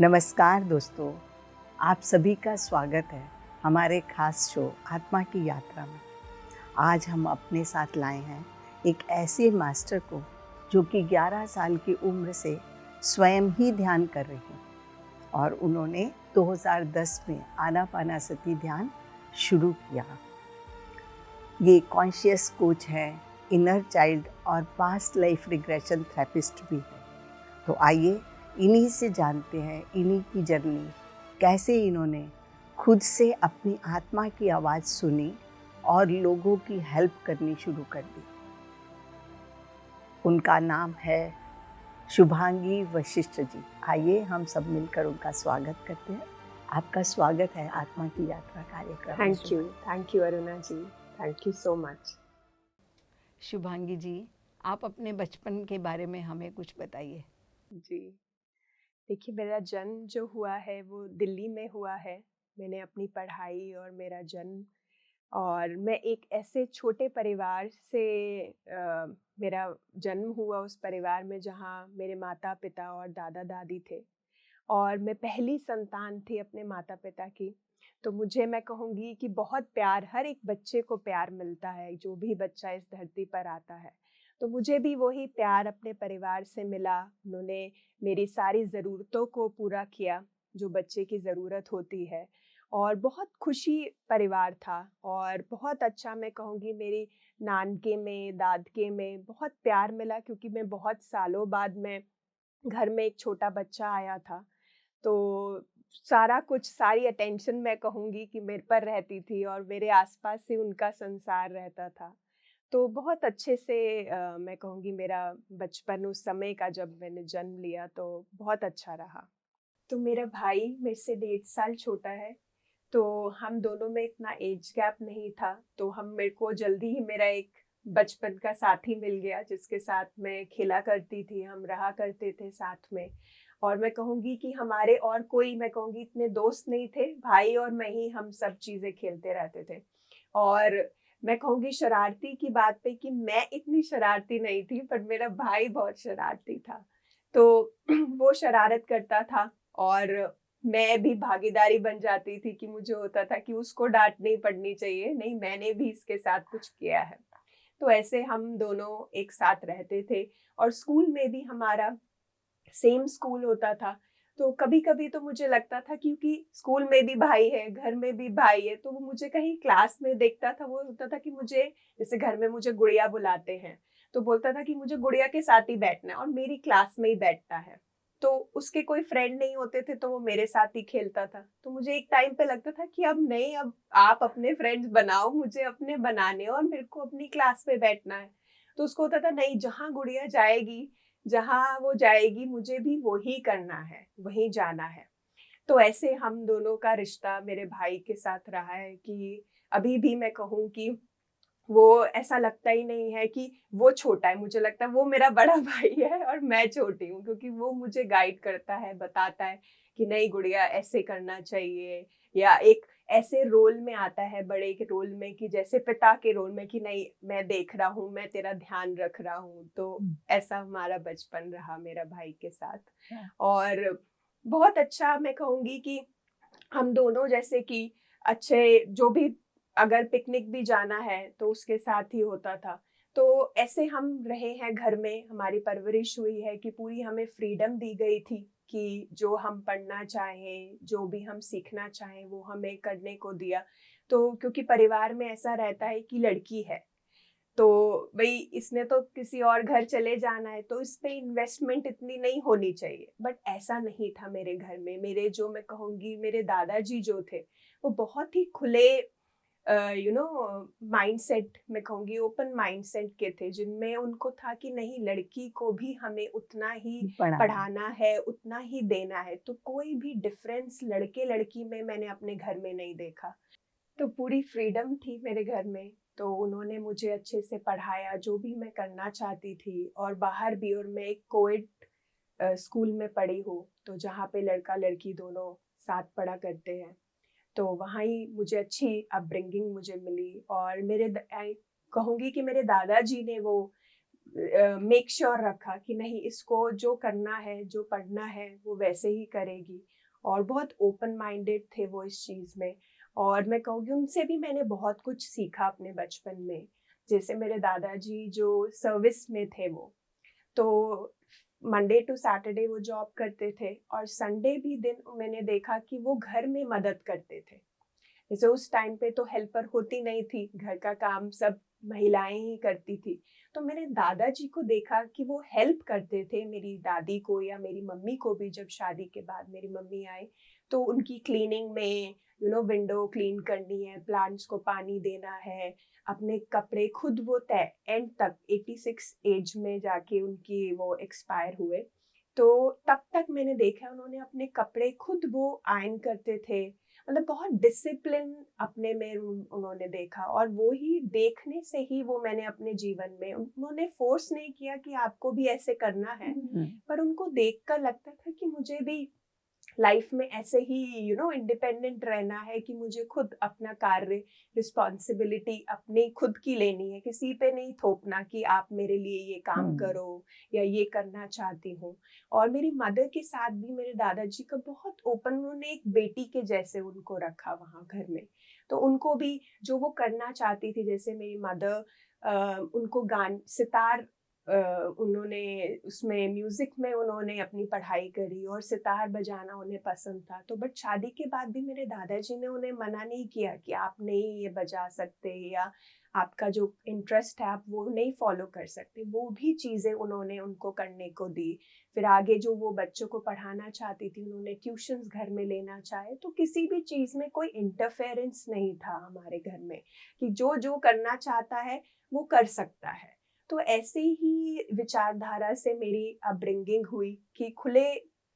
नमस्कार दोस्तों, आप सभी का स्वागत है हमारे खास शो आत्मा की यात्रा में। आज हम अपने साथ लाए हैं एक ऐसे मास्टर को जो कि 11 साल की उम्र से स्वयं ही ध्यान कर रही हैं और उन्होंने 2010 में आनापानासती ध्यान शुरू किया। ये कॉन्शियस कोच है, इनर चाइल्ड और पास्ट लाइफ रिग्रेशन थेरेपिस्ट भी है। तो आइए इन्हीं से जानते हैं इन्हीं की जर्नी, कैसे इन्होंने खुद से अपनी आत्मा की आवाज़ सुनी और लोगों की हेल्प करनी शुरू कर दी। उनका नाम है शुभांगी वशिष्ठ जी। आइए हम सब मिलकर उनका स्वागत करते हैं। आपका स्वागत है आत्मा की यात्रा कार्यक्रम में। Thank you Aruna ji, thank you so much. Shubhangi ji, आप अपने बचपन के बारे में हमें कुछ बताइए। जी, देखिए, मेरा जन्म जो हुआ है वो दिल्ली में हुआ है। मैंने अपनी पढ़ाई और मेरा जन्म, और मैं एक ऐसे छोटे परिवार से मेरा जन्म हुआ, उस परिवार में जहाँ मेरे माता पिता और दादा दादी थे, और मैं पहली संतान थी अपने माता पिता की। तो मैं कहूँगी कि बहुत प्यार, हर एक बच्चे को प्यार मिलता है, जो भी बच्चा इस धरती पर आता है। तो मुझे भी वही प्यार अपने परिवार से मिला। उन्होंने मेरी सारी ज़रूरतों को पूरा किया जो बच्चे की ज़रूरत होती है, और बहुत खुशी परिवार था। और बहुत अच्छा, मैं कहूँगी, मेरी नानके में, दादके में बहुत प्यार मिला, क्योंकि मैं बहुत सालों बाद में घर में एक छोटा बच्चा आया था। तो सारा कुछ, सारी अटेंशन मैं कहूँगी कि मेरे पर रहती थी, और मेरे आसपास ही उनका संसार रहता था। तो बहुत अच्छे से मैं कहूँगी मेरा बचपन, उस समय का जब मैंने जन्म लिया, तो बहुत अच्छा रहा। तो मेरा भाई मेरे से 1.5 साल छोटा है, तो हम दोनों में इतना एज गैप नहीं था। तो मेरे को जल्दी ही मेरा एक बचपन का साथी मिल गया, जिसके साथ मैं खेला करती थी, हम रहा करते थे साथ में। और मैं कहूँगी कि हमारे और कोई, मैं कहूँगी, इतने दोस्त नहीं थे, भाई और मैं ही हम सब चीज़ें खेलते रहते थे। और मैं कहूँगी शरारती की बात पे, कि मैं इतनी शरारती नहीं थी, पर मेरा भाई बहुत शरारती था। तो वो शरारत करता था, और मैं भी भागीदारी बन जाती थी, कि मुझे होता था कि उसको डांटनी पड़नी चाहिए, नहीं मैंने भी इसके साथ कुछ किया है। तो ऐसे हम दोनों एक साथ रहते थे। और स्कूल में भी हमारा सेम स्कूल होता था। तो कभी कभी तो मुझे लगता था, क्योंकि स्कूल में भी भाई है, घर में भी भाई है, तो वो मुझे कहीं क्लास में देखता था, वो होता था कि मुझे, जैसे घर में मुझे गुड़िया बुलाते हैं, तो बोलता था कि मुझे गुड़िया के साथ ही बैठना है, और मेरी क्लास में ही बैठता है। तो उसके कोई फ्रेंड नहीं होते थे, तो वो मेरे साथ ही खेलता था। तो मुझे एक टाइम पे लगता था कि अब नहीं, अब आप अपने फ्रेंड्स बनाओ, मुझे अपने बनाने, और मेरे को अपनी क्लास में बैठना है। तो उसको होता था, नहीं, जहाँ गुड़िया जाएगी, जहाँ वो जाएगी, मुझे भी वही करना है, वहीं जाना है। तो ऐसे हम दोनों का रिश्ता मेरे भाई के साथ रहा है, कि अभी भी मैं कहूँ कि वो ऐसा लगता ही नहीं है कि वो छोटा है। मुझे लगता है वो मेरा बड़ा भाई है और मैं छोटी हूँ, क्योंकि वो मुझे गाइड करता है, बताता है कि नहीं गुड़िया, ऐसे करना चाहिए। या एक ऐसे रोल में आता है, बड़े के रोल में, कि जैसे पिता के रोल में, कि नहीं मैं देख रहा हूँ, मैं तेरा ध्यान रख रहा हूँ। तो ऐसा हमारा बचपन रहा मेरा भाई के साथ। और बहुत अच्छा, मैं कहूँगी कि हम दोनों, जैसे कि अच्छे, जो भी, अगर पिकनिक भी जाना है तो उसके साथ ही होता था। तो ऐसे हम रहे हैं घर में, हमारी परवरिश हुई है कि पूरी हमें फ्रीडम दी गई थी, कि जो हम पढ़ना चाहें, जो भी हम सीखना चाहें, वो हमें करने को दिया। तो क्योंकि परिवार में ऐसा रहता है कि लड़की है, तो भाई इसने तो किसी और घर चले जाना है, तो इस पे इन्वेस्टमेंट इतनी नहीं होनी चाहिए। बट ऐसा नहीं था मेरे घर में। मेरे, जो मैं कहूँगी, मेरे दादाजी जो थे, वो बहुत ही खुले माइंडसेट, मैं कहूँगी ओपन माइंडसेट के थे, जिनमें उनको था कि नहीं, लड़की को भी हमें उतना ही पढ़ाना है, उतना ही देना है। तो कोई भी डिफरेंस लड़के लड़की में मैंने अपने घर में नहीं देखा। तो पूरी फ्रीडम थी मेरे घर में। तो उन्होंने मुझे अच्छे से पढ़ाया, जो भी मैं करना चाहती थी, और बाहर भी। और मैं एक कोएड स्कूल में पढ़ी हूँ, तो जहाँ पे लड़का लड़की दोनों साथ पढ़ा करते हैं। तो वहाँ ही मुझे अच्छी अपब्रिंगिंग मुझे मिली। और कहूँगी कि मेरे दादाजी ने वो मेक श्योर रखा कि नहीं, इसको जो करना है, जो पढ़ना है वो वैसे ही करेगी। और बहुत ओपन माइंडेड थे वो इस चीज़ में। और मैं कहूँगी उनसे भी मैंने बहुत कुछ सीखा अपने बचपन में। जैसे मेरे दादाजी जो सर्विस में थे, वो तो मंडे टू सैटरडे वो जॉब करते थे, और संडे भी दिन मैंने देखा कि वो घर में मदद करते थे। जैसे उस टाइम पे तो हेल्पर होती नहीं थी, घर का काम सब महिलाएं ही करती थी। तो मैंने दादाजी को देखा कि वो हेल्प करते थे मेरी दादी को या मेरी मम्मी को भी। जब शादी के बाद मेरी मम्मी आई तो उनकी क्लीनिंग में, विंडो क्लीन करनी है, प्लांट्स को पानी देना है, अपने कपड़े खुद वो तय एंड तक 86 एज में जाके उनकी वो एक्सपायर हुए। तो तब तक मैंने देखा उन्होंने अपने कपड़े खुद वो आयरन करते थे। मतलब बहुत डिसिप्लिन अपने में उन्होंने देखा, और वो ही देखने से ही वो मैंने अपने जीवन में, उन्होंने फोर्स नहीं किया कि आपको भी ऐसे करना है, पर उनको देखकर लगता था कि मुझे भी लाइफ में ऐसे ही इंडिपेंडेंट रहना है, कि मुझे खुद अपना कार्य, रिस्पॉन्सिबिलिटी अपनी खुद की लेनी है, किसी पे नहीं थोपना कि आप मेरे लिए ये काम करो या ये करना चाहती हूँ। और मेरी मदर के साथ भी मेरे दादाजी का बहुत ओपन, उन्होंने एक बेटी के जैसे उनको रखा वहाँ घर में। तो उनको भी जो वो करना चाहती थी, जैसे मेरी मदर उनको सितार, उन्होंने उसमें म्यूजिक में उन्होंने अपनी पढ़ाई करी और सितार बजाना उन्हें पसंद था। तो बट शादी के बाद भी मेरे दादाजी ने उन्हें मना नहीं किया कि आप नहीं ये बजा सकते, या आपका जो इंटरेस्ट है आप वो नहीं फॉलो कर सकते। वो भी चीज़ें उन्होंने उनको करने को दी। फिर आगे जो वो बच्चों को पढ़ाना चाहती थी, उन्होंने ट्यूशन्स घर में लेना चाहे। तो किसी भी चीज़ में कोई इंटरफेरेंस नहीं था हमारे घर में, कि जो जो करना चाहता है वो कर सकता है। तो ऐसे ही विचारधारा से मेरी अपब्रिंगिंग हुई कि खुले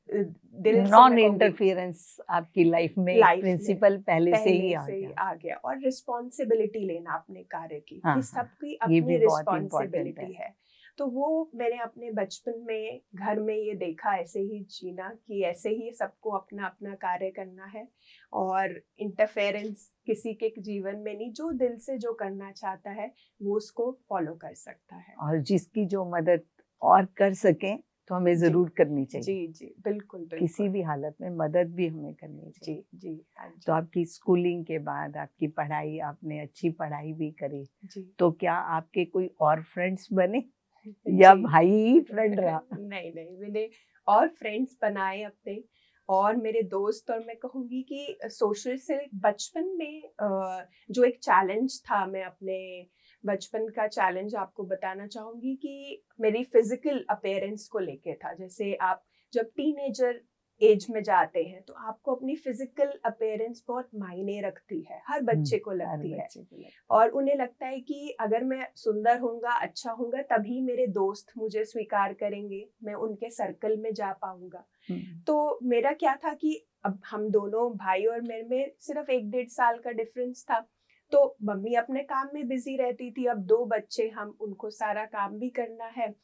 दिल से, नॉन इंटरफेरेंस आपकी लाइफ में प्रिंसिपल पहले से ही आ गया। और रिस्पॉन्सिबिलिटी लेना अपने कार्य की, हाँ, कि सबकी अपनी रिस्पॉन्सिबिलिटी है। तो वो मैंने अपने बचपन में घर में ये देखा, ऐसे ही जीना, कि ऐसे ही सबको अपना अपना कार्य करना है, और इंटरफेरेंस किसी के जीवन में नहीं। जो दिल से जो करना चाहता है वो उसको फॉलो कर सकता है, और जिसकी जो मदद और कर सकें तो हमें जरूर करनी चाहिए। जी जी, बिल्कुल बिल्कुल। किसी भी हालत में मदद भी हमें करनी चाहिए। जी जी, तो आपकी स्कूलिंग के बाद आपकी पढ़ाई, आपने अच्छी पढ़ाई भी करी, जी। तो क्या आपके कोई और फ्रेंड्स बने या भाई ही फ्रेंड रहा? नहीं नहीं, मैंने और फ्रेंड्स बनाए अपने, और मेरे दोस्त। और मैं कहूँगी कि सोशल से बचपन में जो एक चैलेंज था, मैं अपने बचपन का चैलेंज आपको बताना चाहूँगी, कि मेरी फिजिकल अपीयरेंस को लेके था। जैसे आप जब टीनेजर एज में जाते हैं तो आपको अपनी फिजिकल अपीयरेंस बहुत मायने रखती है, हर बच्चे को लगती है। और उन्हें लगता है कि अगर मैं सुंदर होऊंगा, अच्छा होऊंगा, तभी मेरे दोस्त मुझे स्वीकार करेंगे, मैं उनके सर्कल में जा पाऊंगा। तो मेरा क्या था कि अब हम दोनों भाई और मेरे में सिर्फ 1-1.5 साल का डिफरेंस था। तो मम्मी अपने काम में बिजी रहती थी, अब 2 बच्चे, हम उनको सारा काम भी करना है।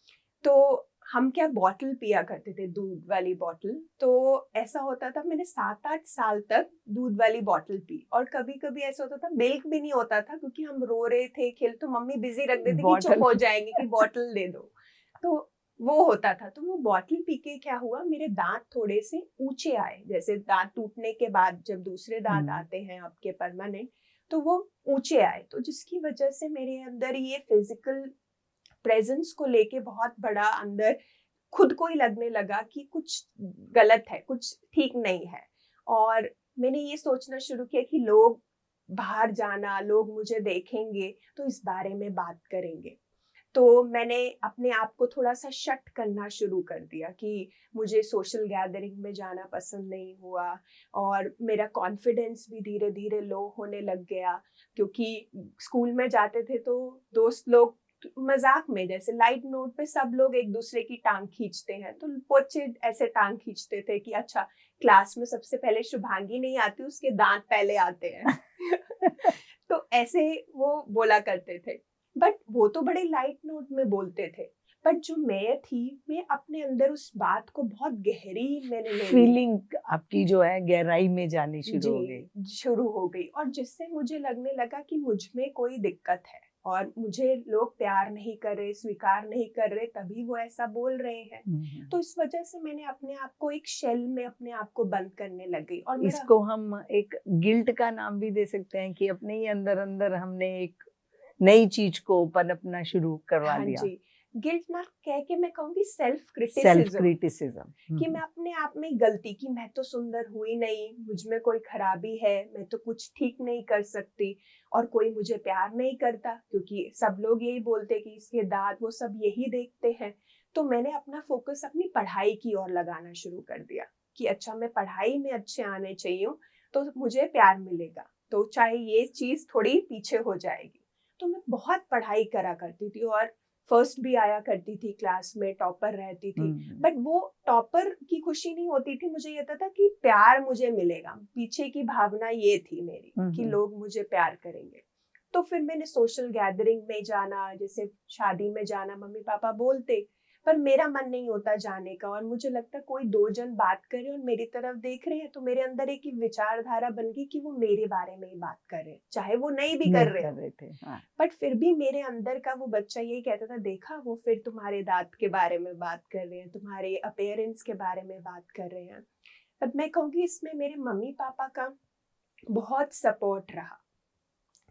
तो हम क्या बॉटल पिया करते थे, दूध वाली बॉटल। तो ऐसा होता था, मैंने 7-8 साल तक दूध वाली बॉटल पी। और कभी कभी ऐसा होता था मिल्क भी नहीं होता था, क्योंकि हम रो रहे थे, खेल, तो मम्मी बिजी रख देती कि चुप हो जाएंगे, कि बॉटल दे दो। तो वो होता था। तो वो बॉटल पी के क्या हुआ, मेरे दांत थोड़े से ऊंचे आए। जैसे दांत टूटने के बाद जब दूसरे दांत आते हैं आपके परमानेंट, तो वो ऊंचे आए। तो जिसकी वजह से मेरे अंदर ये फिजिकल प्रेजेंस को लेके बहुत बड़ा अंदर खुद को ही लगने लगा कि कुछ गलत है, कुछ ठीक नहीं है। और मैंने ये सोचना शुरू किया कि लोग बाहर जाना, लोग मुझे देखेंगे तो इस बारे में बात करेंगे। तो मैंने अपने आप को थोड़ा सा शट करना शुरू कर दिया, कि मुझे सोशल गैदरिंग में जाना पसंद नहीं हुआ। और मेरा कॉन्फिडेंस भी धीरे धीरे लो होने लग गया, क्योंकि स्कूल में जाते थे तो दोस्त लोग मजाक में, जैसे लाइट नोट पे सब लोग एक दूसरे की टांग खींचते हैं, तो बच्चे ऐसे टांग खींचते थे कि अच्छा, क्लास में सबसे पहले शुभांगी नहीं आती, उसके दांत पहले आते हैं। तो ऐसे वो बोला करते थे। बट वो तो बड़े लाइट नोट में बोलते थे। बट जो मैं थी, मैं अपने अंदर उस बात को बहुत गहरी, मैंने फीलिंग आपकी जो है गहराई में जानी शुरू हो गई। और जिससे मुझे लगने लगा कि मुझ में कोई दिक्कत है। और मुझे लोग प्यार नहीं कर रहे, स्वीकार नहीं कर रहे, तभी वो ऐसा बोल रहे हैं। तो इस वजह से मैंने अपने आप को एक शेल में अपने आप को बंद करने लग गई। और इसको हम एक गिल्ट का नाम भी दे सकते हैं कि अपने ही अंदर अंदर हमने एक नई चीज को पनपना शुरू करवा हाँ दिया। जी, गिल्ट ना कह के मैं कहूँगी सेल्फ क्रिटिसिज्म कि मैं अपने आप में गलती की, मैं तो सुंदर हुई नहीं, मुझ में कोई खराबी है, मैं तो कुछ ठीक नहीं कर सकती और कोई मुझे प्यार नहीं करता, क्योंकि सब लोग यही बोलते कि इसके दांत, वो सब यही देखते हैं। तो मैंने अपना फोकस अपनी पढ़ाई की ओर लगाना शुरू कर दिया कि अच्छा, मैं पढ़ाई में अच्छे आने चाहिए तो मुझे प्यार मिलेगा, तो चाहे ये चीज थोड़ी पीछे हो जाएगी। तो मैं बहुत पढ़ाई करा करती थी और फर्स्ट भी आया करती थी, क्लास में टॉपर रहती थी। बट वो टॉपर की खुशी नहीं होती थी, मुझे ये था कि प्यार मुझे मिलेगा। पीछे की भावना ये थी मेरी कि लोग मुझे प्यार करेंगे। तो फिर मैंने सोशल गैदरिंग में जाना, जैसे शादी में जाना, मम्मी पापा बोलते, पर मेरा मन नहीं होता जाने का। और मुझे लगता कोई दो जन बात करे और मेरी तरफ देख रहे हैं, तो मेरे अंदर एक विचारधारा बन गई कि वो मेरे बारे में ही बात कर रहे हैं, चाहे वो नहीं भी कर रहे थे। हाँ। बट फिर भी मेरे अंदर का वो बच्चा यही कहता था, देखा वो फिर तुम्हारे दांत के बारे में बात कर रहे हैं, तुम्हारे अपीयरेंस के बारे में बात कर रहे हैं। बट मैं कहूँगी इसमें मेरे मम्मी पापा का बहुत सपोर्ट रहा,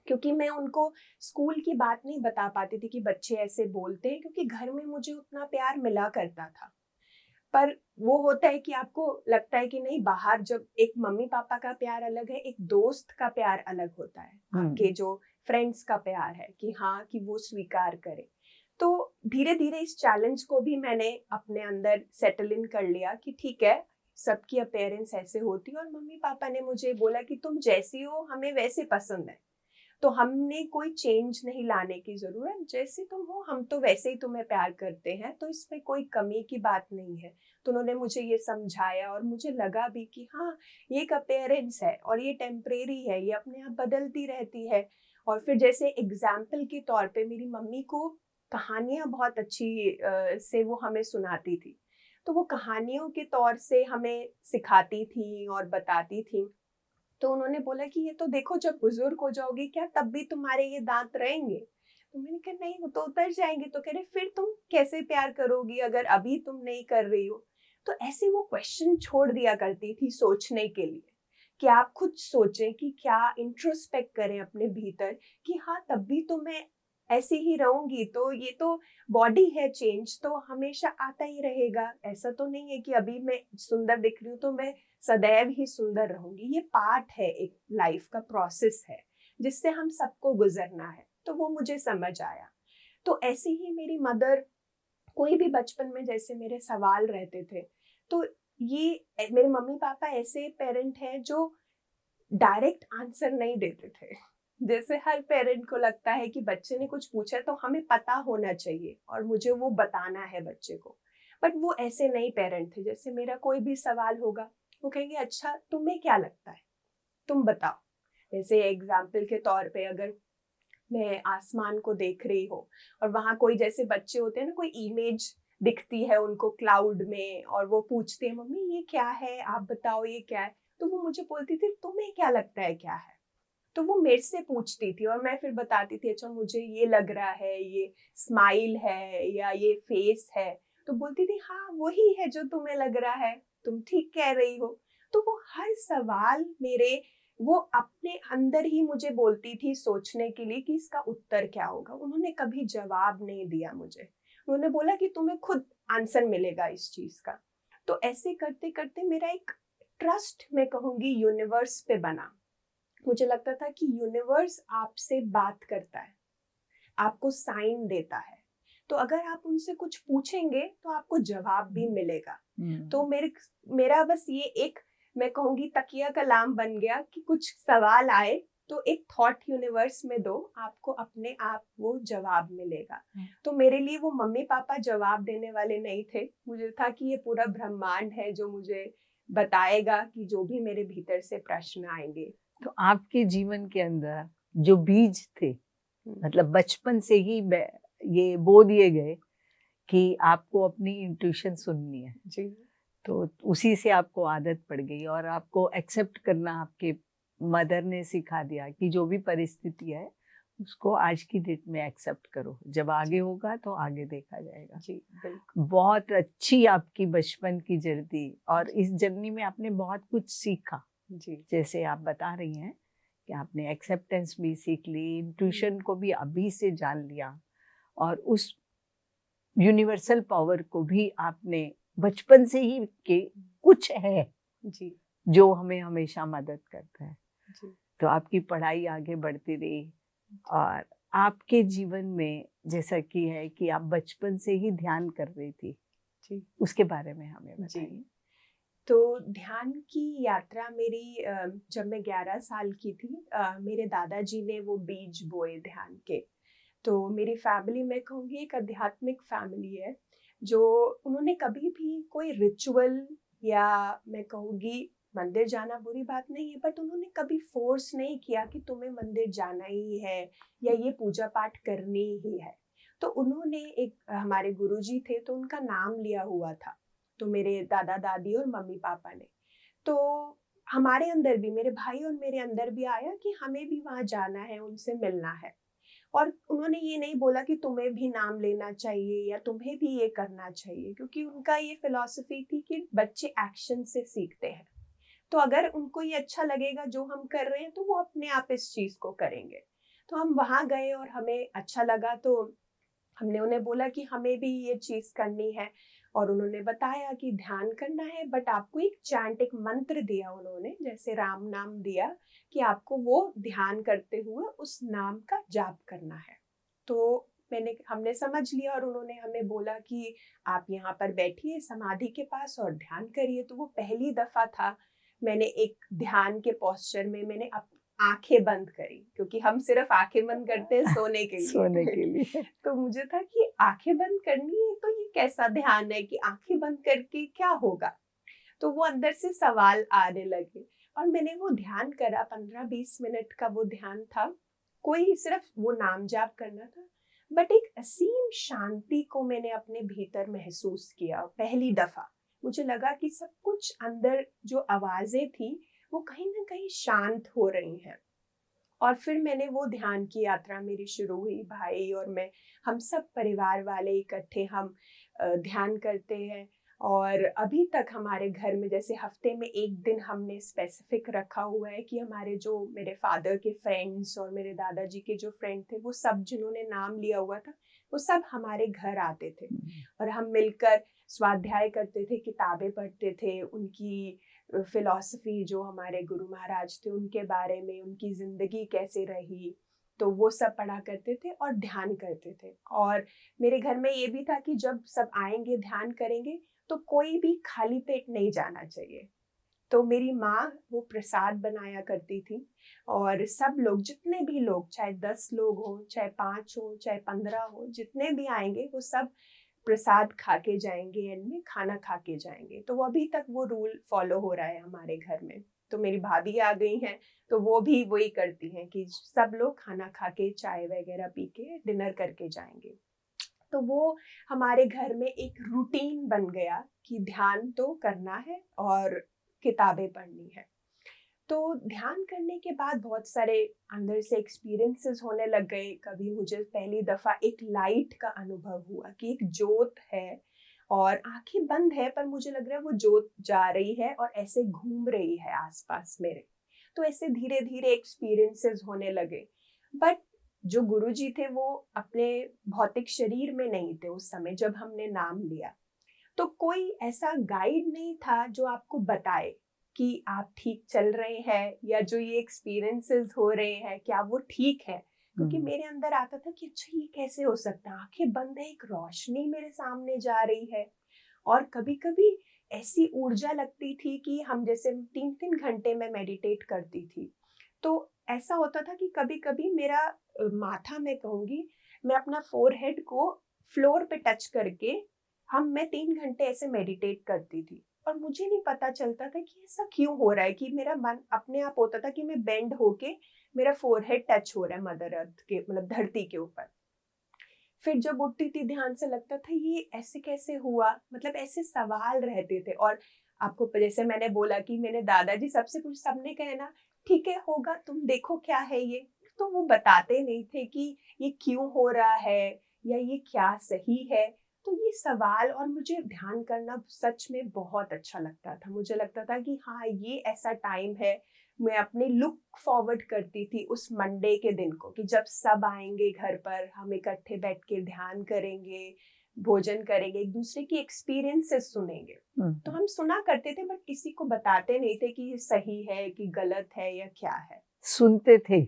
क्योंकि मैं उनको स्कूल की बात नहीं बता पाती थी कि बच्चे ऐसे बोलते हैं, क्योंकि घर में मुझे उतना प्यार मिला करता था। पर वो होता है कि आपको लगता है कि नहीं, बाहर जब एक मम्मी पापा का प्यार अलग है, एक दोस्त का प्यार अलग होता है, आपके जो फ्रेंड्स का प्यार है कि हाँ, कि वो स्वीकार करे। तो धीरे धीरे इस चैलेंज को भी मैंने अपने अंदर सेटल इन कर लिया कि ठीक है, सबकी अपीयरेंस ऐसे होती है और मम्मी पापा ने मुझे बोला कि तुम जैसी हो हमें वैसे पसंद है, तो हमने कोई चेंज नहीं लाने की जरूरत, जैसे तुम हो हम तो वैसे ही तुम्हें प्यार करते हैं, तो इसमें कोई कमी की बात नहीं है। तो उन्होंने मुझे ये समझाया और मुझे लगा भी कि हाँ, ये एक अपीयरेंस है और ये टेम्परेरी है, ये अपने आप बदलती रहती है। और फिर जैसे एग्जाम्पल के तौर पे मेरी मम्मी को कहानियां बहुत अच्छी से वो हमें सुनाती थी, तो वो कहानियों के तौर से हमें सिखाती थी और बताती थी। तो उन्होंने बोला कि ये तो देखो, जब बुजुर्ग हो जाओगी क्या तब भी तुम्हारे ये दांत रहेंगे? तो मैंने कहा नहीं, वो तो उतर जाएंगे। तो कह रहे फिर तुम कैसे प्यार करोगी अगर अभी तुम नहीं कर रही हो? तो ऐसे वो क्वेश्चन छोड़ दिया करती थी सोचने के लिए, कि आप खुद सोचें, कि क्या इंट्रोस्पेक्ट करें अपने भीतर कि हाँ, तब भी तो मैं ऐसी ही रहूंगी, तो ये तो बॉडी है, चेंज तो हमेशा आता ही रहेगा। ऐसा तो नहीं है कि अभी मैं सुंदर दिख रही हूँ तो मैं सदैव ही सुंदर रहूंगी। ये पार्ट है, एक लाइफ का प्रोसेस है जिससे हम सबको गुजरना है। तो वो मुझे समझ आया। तो ऐसे ही मेरी मदर, कोई भी बचपन में जैसे मेरे सवाल रहते थे, तो ये मेरे मम्मी पापा ऐसे पेरेंट हैं जो डायरेक्ट आंसर नहीं देते थे। जैसे हर पेरेंट को लगता है कि बच्चे ने कुछ पूछा तो हमें पता होना चाहिए और मुझे वो बताना है बच्चे को। बट वो ऐसे नहीं पेरेंट थे। जैसे मेरा कोई भी सवाल होगा, वो कहेंगे अच्छा तुम्हें क्या लगता है, तुम बताओ। जैसे एग्जाम्पल के तौर पे, अगर मैं आसमान को देख रही हूँ और वहां कोई, जैसे बच्चे होते हैं ना, कोई इमेज दिखती है उनको क्लाउड में और वो पूछते हैं मम्मी ये क्या है, आप बताओ ये क्या है। तो वो मुझे बोलती थी तुम्हें क्या लगता है क्या है। तो वो मेरे से पूछती थी और मैं फिर बताती थी, अच्छा मुझे ये लग रहा है, ये स्माइल है या ये फेस है। तो बोलती थी हाँ वही है जो तुम्हें लग रहा है, तुम ठीक कह रही हो। तो वो हर सवाल मेरे, वो अपने अंदर ही मुझे बोलती थी सोचने के लिए कि इसका उत्तर क्या होगा। उन्होंने कभी जवाब नहीं दिया मुझे, उन्होंने बोला कि तुम्हें खुद आंसर मिलेगा इस चीज का। तो ऐसे करते करते मेरा एक ट्रस्ट, मैं कहूंगी, यूनिवर्स पे बना। मुझे लगता था कि यूनिवर्स आपसे बात करता है, आपको साइन देता है, तो अगर आप उनसे कुछ पूछेंगे तो आपको जवाब भी मिलेगा। तो मेरा बस ये एक, मैं कहूंगी, तकिया कलाम बन गया कि कुछ सवाल आए तो एक थॉट यूनिवर्स में दो, आपको अपने आप वो जवाब मिलेगा। तो मेरे लिए वो मम्मी पापा जवाब देने वाले नहीं थे, मुझे था कि ये पूरा ब्रह्मांड है जो मुझे बताएगा कि जो भी मेरे भीतर से प्रश्न आएंगे। तो आपके जीवन के अंदर जो बीज थे, मतलब बचपन से ही ये बो दिए गए कि आपको अपनी इंट्यूशन सुननी है जी, तो उसी से आपको आदत पड़ गई और आपको एक्सेप्ट करना आपके मदर ने सिखा दिया कि जो भी परिस्थिति है उसको आज की डेट में एक्सेप्ट करो, जब आगे होगा तो आगे देखा जाएगा। जी बिल्कुल। बहुत अच्छी आपकी बचपन की जर्नी, और इस जर्नी में आपने बहुत कुछ सीखा। जी जैसे आप बता रही हैं कि आपने एक्सेप्टेंस भी सीख ली, इंट्यूशन को भी अभी से जान लिया, और उस यूनिवर्सल पावर को भी आपने बचपन से ही कि कुछ है जी जो हमें हमेशा मदद करता है। जी तो आपकी पढ़ाई आगे बढ़ती रही, और आपके जीवन में जैसा कि है कि आप बचपन से ही ध्यान कर रही थी, जी उसके बारे में हमें जी। बताइए। तो ध्यान की यात्रा मेरी जब मैं 11 साल की थी, मेरे दादाजी ने वो बीज बोए ध्यान के। तो मेरी फैमिली, मैं कहूँगी एक आध्यात्मिक फैमिली है, जो उन्होंने कभी भी कोई रिचुअल, या मैं कहूँगी मंदिर जाना बुरी बात नहीं है, बट उन्होंने कभी फोर्स नहीं किया कि तुम्हें मंदिर जाना ही है या ये पूजा पाठ करनी ही है। तो उन्होंने एक हमारे गुरुजी थे, तो उनका नाम लिया हुआ था, तो मेरे दादा दादी और मम्मी पापा ने। तो हमारे अंदर भी, मेरे भाई और मेरे अंदर भी आया कि हमें भी वहाँ जाना है, उनसे मिलना है। और उन्होंने ये नहीं बोला कि तुम्हें भी नाम लेना चाहिए या तुम्हें भी ये करना चाहिए, क्योंकि उनका ये फिलॉसफी थी कि बच्चे एक्शन से सीखते हैं। तो अगर उनको ये अच्छा लगेगा जो हम कर रहे हैं, तो वो अपने आप इस चीज को करेंगे। तो हम वहां गए और हमें अच्छा लगा, तो हमने उन्हें बोला कि हमें भी ये चीज करनी है। और उन्होंने बताया कि ध्यान करना है, बट आपको एक चैंट, एक मंत्र दिया उन्होंने, जैसे राम नाम दिया, कि आपको वो ध्यान करते हुए उस नाम का जाप करना है। तो हमने समझ लिया, और उन्होंने हमें बोला कि आप यहाँ पर बैठिए समाधि के पास और ध्यान करिए। तो वो पहली दफा था मैंने एक ध्यान के पोस्चर में मैंने आंखें बंद करी, क्योंकि हम सिर्फ आंखें बंद करते हैं सोने के लिए। सोने के लिए। तो मुझे था कि आंखें बंद करनी है, तो ये कैसा ध्यान है कि आंखें बंद करके क्या होगा। तो वो अंदर से सवाल आने लगे, और मैंने वो ध्यान करा। 15-20 मिनट का वो ध्यान था, कोई सिर्फ वो नाम जाप करना था, बट एक असीम शांति को मैंने अपने भीतर महसूस किया। पहली दफा मुझे लगा कि सब कुछ अंदर जो आवाजें थी वो कहीं ना कहीं शांत हो रही हैं। और फिर मैंने वो ध्यान की यात्रा मेरी शुरू हुई, भाई और मैं, हम सब परिवार वाले इकट्ठे हम ध्यान करते हैं। और अभी तक हमारे घर में, जैसे हफ्ते में एक दिन हमने स्पेसिफिक रखा हुआ है कि हमारे जो मेरे फादर के फ्रेंड्स और मेरे दादाजी के जो फ्रेंड थे, वो सब जिन्होंने नाम लिया हुआ था, वो सब हमारे घर आते थे, और हम मिलकर स्वाध्याय करते थे, किताबें पढ़ते थे, उनकी फिलॉसफी जो हमारे गुरु महाराज थे उनके बारे में, उनकी जिंदगी कैसे रही, तो वो सब पढ़ा करते थे और ध्यान करते थे। और मेरे घर में ये भी था कि जब सब आएंगे ध्यान करेंगे, तो कोई भी खाली पेट नहीं जाना चाहिए। तो मेरी माँ वो प्रसाद बनाया करती थी, और सब लोग, जितने भी लोग, चाहे 10 लोग हो, चाहे 5 हो, चाहे 15 हो, जितने भी आएंगे वो सब प्रसाद खा के जाएंगे, एंड में खाना खा के जाएंगे। तो वो अभी तक वो रूल फॉलो हो रहा है हमारे घर में। तो मेरी भाभी आ गई हैं, तो वो भी वही करती हैं कि सब लोग खाना खा के, चाय वगैरह पी के डिनर करके जाएंगे। तो वो हमारे घर में एक रूटीन बन गया कि ध्यान तो करना है और किताबें पढ़नी है। तो ध्यान करने के बाद बहुत सारे अंदर से एक्सपीरियंसेस होने लग गए। कभी मुझे पहली दफा एक लाइट का अनुभव हुआ कि एक जोत है, और आंखें बंद है, पर मुझे लग रहा है वो जोत जा रही है और ऐसे घूम रही है आसपास मेरे। तो ऐसे धीरे धीरे एक्सपीरियंसेस होने लगे। बट जो गुरुजी थे वो अपने भौतिक शरीर में नहीं थे उस समय जब हमने नाम लिया। तो कोई ऐसा गाइड नहीं था जो आपको बताए कि आप ठीक चल रहे हैं, या जो ये एक्सपीरियंसेस हो रहे हैं क्या वो ठीक है। क्योंकि मेरे अंदर आता था कि अच्छा ये कैसे हो सकता है, आंखें बंद है, एक रोशनी मेरे सामने जा रही है। और कभी कभी ऐसी ऊर्जा लगती थी कि हम जैसे 3-3 घंटे में मेडिटेट करती थी। तो ऐसा होता था कि कभी कभी मेरा माथा, मैं कहूँगी, मैं अपना फोरहेड को फ्लोर पे टच करके मैं 3 घंटे ऐसे मेडिटेट करती थी। और मुझे नहीं पता चलता था कि ऐसा क्यों हो रहा है, कि मेरा मन अपने आप होता था कि मैं बेंड होके मेरा फोरहेड टच हो रहा है मदर अर्थ के, मतलब धरती के ऊपर। फिर जब उठती थी ध्यान से लगता था ये ऐसे कैसे हुआ, मतलब ऐसे सवाल रहते थे। और आपको जैसे मैंने बोला कि मैंने दादाजी सबसे कुछ, सबने कहे ना ठीक है होगा, तुम देखो क्या है ये। तो वो बताते नहीं थे कि ये क्यों हो रहा है या ये क्या सही है। तो ये सवाल, और मुझे ध्यान करना सच में बहुत अच्छा लगता था। मुझे लगता था कि हाँ, ये ऐसा टाइम है। मैं अपने लुक फॉरवर्ड करती थी उस मंडे के दिन को, कि जब सब आएंगे घर पर, हम इकट्ठे बैठ के ध्यान करेंगे, भोजन करेंगे, एक दूसरे की एक्सपीरियंसेस सुनेंगे। तो हम सुना करते थे, बट किसी को बताते नहीं थे कि ये सही है कि गलत है या क्या है। सुनते थे।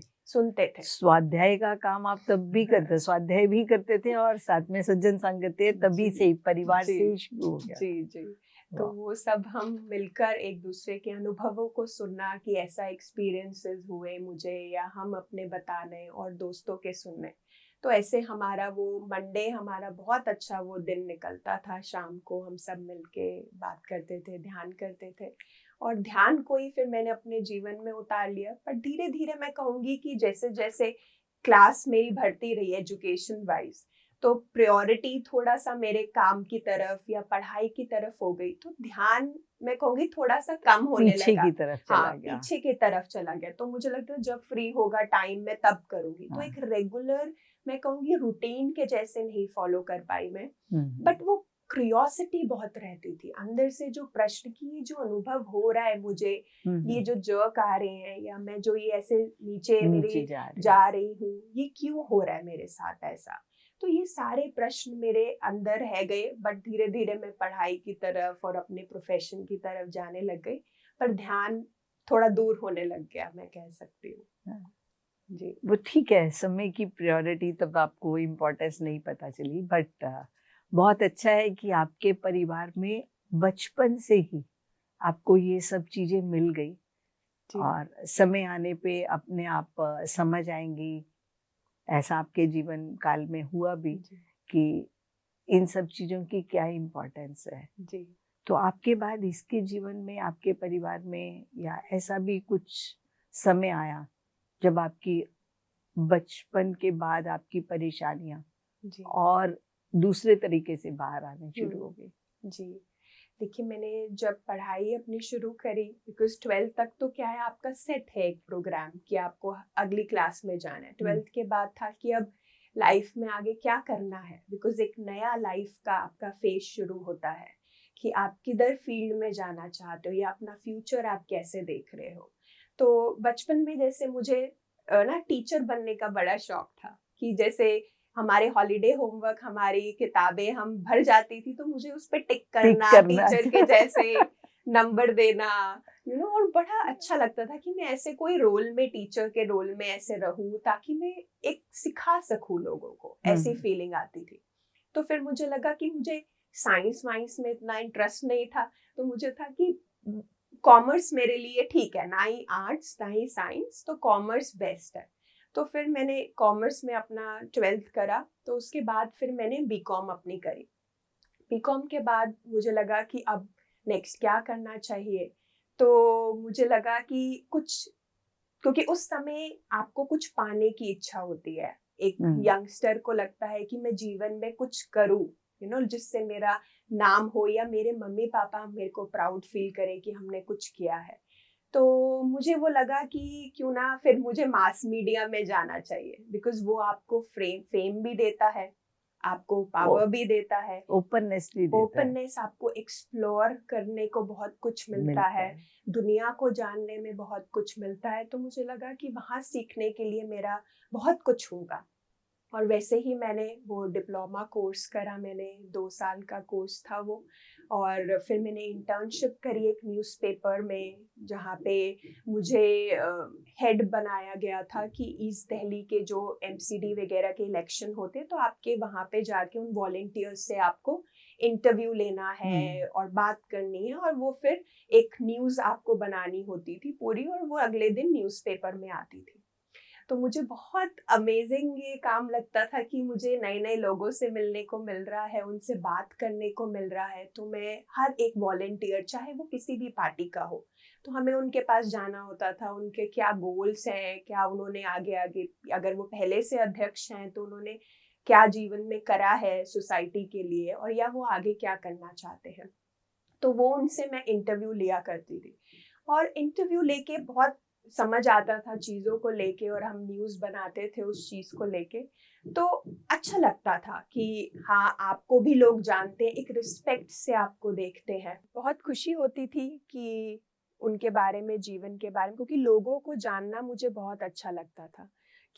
स्वाध्याय का काम आप तब भी करते, स्वाध्याय भी करते थे और साथ में सज्जन संगति तभी से परिवार से ही शुरू हो गया। जी। तो वो सब हम मिलकर एक दूसरे के अनुभवों को सुनना, कि ऐसा एक्सपीरियंसेस हुए मुझे, या हम अपने बताने और दोस्तों के सुनने। तो ऐसे हमारा वो मंडे, हमारा बहुत अच्छा वो दिन निकलता था। शाम को हम सब मिलके बात करते थे, ध्यान करते थे, और ध्यान को ही फिर मैंने अपने जीवन में उतार लिया। पर धीरे धीरे मैं कहूँगी कि जैसे जैसे क्लास मेरी बढ़ती रही एजुकेशन वाइज, तो प्रायोरिटी थोड़ा सा मेरे काम की तरफ या पढ़ाई की तरफ हो गई, तो ध्यान मैं कहूँगी थोड़ा सा कम होने पीछे लगा। की तरफ चला गया। पीछे की तरफ चला गया। तो मुझे लगता है जब फ्री होगा टाइम में तब करूँगी। तो एक रेगुलर, मैं कहूँगी रूटीन के जैसे नहीं फॉलो कर पाई मैं, बट वो क्यूरियोसिटी बहुत रहती थी अंदर से, जो प्रश्न की जो अनुभव हो रहा है मुझे, ये जो जर्क आ रहे हैं, या मैं जो ये ऐसे नीचे मेरे जा रही हूँ, ये क्यों हो रहा है मेरे साथ ऐसा। तो ये सारे प्रश्न मेरे अंदर रह गए, बट धीरे धीरे मैं पढ़ाई की तरफ और अपने प्रोफेशन की तरफ जाने लग गई, पर ध्यान थोड़ा दूर होने लग गया, मैं कह सकती हूँ। जी, वो ठीक है, समय की प्रायोरिटी तब आपको इम्पोर्टेंस नहीं पता चली, बट बहुत अच्छा है कि आपके परिवार में बचपन से ही आपको ये सब चीजें मिल गई, और समय आने पे अपने आप समझ आएंगी। ऐसा आपके जीवन काल में हुआ भी कि इन सब चीजों की क्या इम्पोर्टेंस है। जी। तो आपके बाद इसके जीवन में, आपके परिवार में, या ऐसा भी कुछ समय आया जब आपकी बचपन के बाद आपकी परेशानियां और दूसरे तरीके से बाहर आने शुरू हो गई? जी, देखिए, मैंने जब पढ़ाई अपनी शुरू करी, बिकॉज 12th तक तो क्या है, आपका सेट है एक प्रोग्राम कि आपको अगली क्लास में जाना है। 12th के बाद था कि अब लाइफ में आगे क्या करना है, बिकॉज एक नया लाइफ का आपका फेज शुरू होता है कि आप किधर फील्ड में जाना चाहते हो, या अपना फ्यूचर आप कैसे देख रहे हो। तो बचपन में जैसे मुझे ना टीचर बनने का बड़ा शौक था, कि जैसे हमारे हॉलीडे होमवर्क, हमारी किताबें हम भर जाती थी, तो मुझे उस पे टिक करना, टीचर के जैसे नंबर देना, और बड़ा अच्छा लगता था कि मैं ऐसे कोई रोल में, टीचर के रोल में ऐसे रहूं, ताकि मैं एक सिखा सकूं लोगों को, ऐसी फीलिंग आती थी। तो फिर मुझे लगा कि मुझे साइंस वाइंस में इतना इंटरेस्ट नहीं था, तो मुझे था कि कॉमर्स मेरे लिए ठीक है, ना ही आर्ट्स ना ही साइंस, तो कॉमर्स बेस्ट है। तो फिर मैंने कॉमर्स में अपना 12th करा। तो उसके बाद फिर मैंने बीकॉम अपनी करी। बीकॉम के बाद मुझे लगा कि अब नेक्स्ट क्या करना चाहिए। तो मुझे लगा कि कुछ, क्योंकि उस समय आपको कुछ पाने की इच्छा होती है, एक यंगस्टर को लगता है कि मैं जीवन में कुछ करूं, जिससे मेरा नाम हो, या मेरे मम्मी पापा मेरे को प्राउड फील करे कि हमने कुछ किया है। तो मुझे वो लगा कि क्यों ना फिर मुझे मास मीडिया में जाना चाहिए, बिकॉज वो आपको फेम भी देता है, आपको पावर भी देता है, ओपननेस भी देता है। ओपननेस, आपको एक्सप्लोर करने को बहुत कुछ मिलता है, दुनिया को जानने में बहुत कुछ मिलता है। तो मुझे लगा कि वहाँ सीखने के लिए मेरा बहुत कुछ होगा। और वैसे ही मैंने वो डिप्लोमा कोर्स करा, मैंने 2 साल का कोर्स था वो। और फिर मैंने इंटर्नशिप करी एक न्यूज़पेपर में, जहाँ पे मुझे हेड बनाया गया था कि ईस्ट दिल्ली के जो एमसीडी वगैरह के इलेक्शन होते, तो आपके वहाँ पे जाके उन वॉलंटियर्स से आपको इंटरव्यू लेना है और बात करनी है, और वो फिर एक न्यूज़ आपको बनानी होती थी पूरी, और वो अगले दिन न्यूज़पेपर में आती थी। तो मुझे बहुत अमेजिंग ये काम लगता था कि मुझे नए नए लोगों से मिलने को मिल रहा है, उनसे बात करने को मिल रहा है। तो मैं हर एक वॉलंटियर, चाहे वो किसी भी पार्टी का हो, तो हमें उनके पास जाना होता था, उनके क्या गोल्स हैं, क्या उन्होंने आगे आगे, अगर वो पहले से अध्यक्ष हैं तो उन्होंने क्या जीवन में करा है सोसाइटी के लिए, और या वो आगे क्या करना चाहते हैं। तो वो उनसे मैं इंटरव्यू लिया करती थी, और इंटरव्यू लेके बहुत समझ आता था चीज़ों को लेके और हम न्यूज़ बनाते थे उस चीज़ को लेके, तो अच्छा लगता था कि हाँ, आपको भी लोग जानते हैं, एक रिस्पेक्ट से आपको देखते हैं। बहुत खुशी होती थी कि उनके बारे में, जीवन के बारे में, क्योंकि लोगों को जानना मुझे बहुत अच्छा लगता था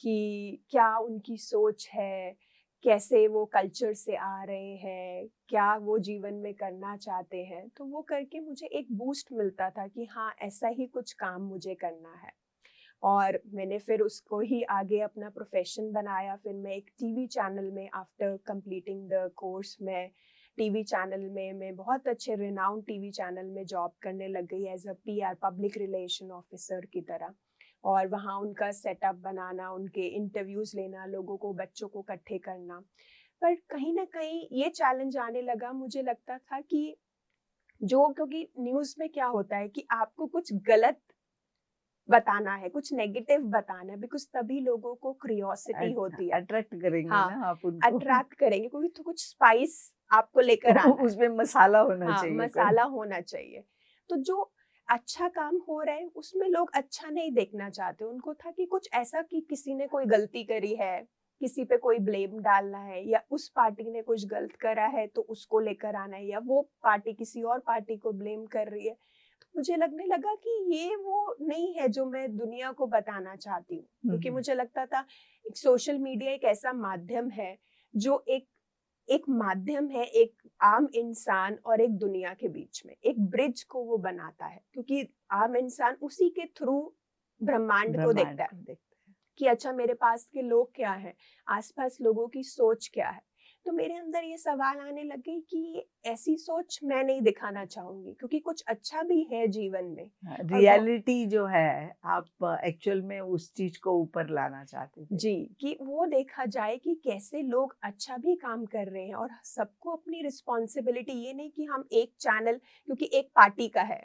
कि क्या उनकी सोच है, कैसे वो कल्चर से आ रहे हैं, क्या वो जीवन में करना चाहते हैं। तो वो करके मुझे एक बूस्ट मिलता था कि हाँ, ऐसा ही कुछ काम मुझे करना है। और मैंने फिर उसको ही आगे अपना प्रोफेशन बनाया। फिर मैं एक टीवी चैनल में, आफ्टर कंप्लीटिंग द कोर्स, मैं टीवी चैनल में, मैं बहुत अच्छे रिनाउंड टीवी चैनल में जॉब करने लग गई as a PR, public relation officer की तरह। और वहाँ उनका सेटअप बनाना, उनके इंटरव्यूज लेना, लोगों को, बच्चों को इकट्ठे करना। पर कहीं ना कहीं ये चैलेंज आने लगा, मुझे लगता था कि जो, क्योंकि न्यूज़ में क्या होता है कि आपको कुछ गलत बताना है, कुछ नेगेटिव बताना है, बिकॉज़ तभी लोगों को क्यूरियोसिटी होती है। अट्रैक्ट करेंगे हाँ, ना आप उनको। अट्रैक्ट करेंगे क्योंकि तो कुछ स्पाइस आपको लेकर आना है। उसमें मसाला होना हाँ, चाहिए कोई। मसाला होना चाहिए। तो जो अच्छा काम हो रहा है उसमें लोग अच्छा नहीं देखना चाहते। उनको था कि कुछ ऐसा कि किसी ने कोई गलती करी है, किसी पे कोई ब्लेम डालना है, या उस पार्टी ने कुछ गलत करा है तो उसको लेकर आना है, या वो पार्टी किसी और पार्टी को ब्लेम कर रही है। तो मुझे लगने लगा कि ये वो नहीं है जो मैं दुनिया को बताना चाहती हूँ। क्योंकि मुझे लगता था सोशल मीडिया एक ऐसा माध्यम है जो एक माध्यम है, एक आम इंसान और एक दुनिया के बीच में एक ब्रिज को वो बनाता है। क्योंकि आम इंसान उसी के थ्रू ब्रह्मांड को देखता है देखते कि अच्छा, मेरे पास के लोग क्या हैं, आसपास लोगों की सोच क्या है। तो मेरे अंदर ये सवाल आने लगे कि ऐसी सोच मैं नहीं दिखाना चाहूंगी, क्योंकि कुछ अच्छा भी है जीवन में। हैं। और वो, रियलिटी जो है, आप एक्चुअल में उस चीज को ऊपर लाना चाहते थे। जी, कि वो देखा जाए कि कैसे लोग अच्छा भी काम कर रहे हैं, और सबको अपनी रिस्पॉन्सिबिलिटी, ये नहीं कि हम एक चैनल, क्योंकि एक पार्टी का है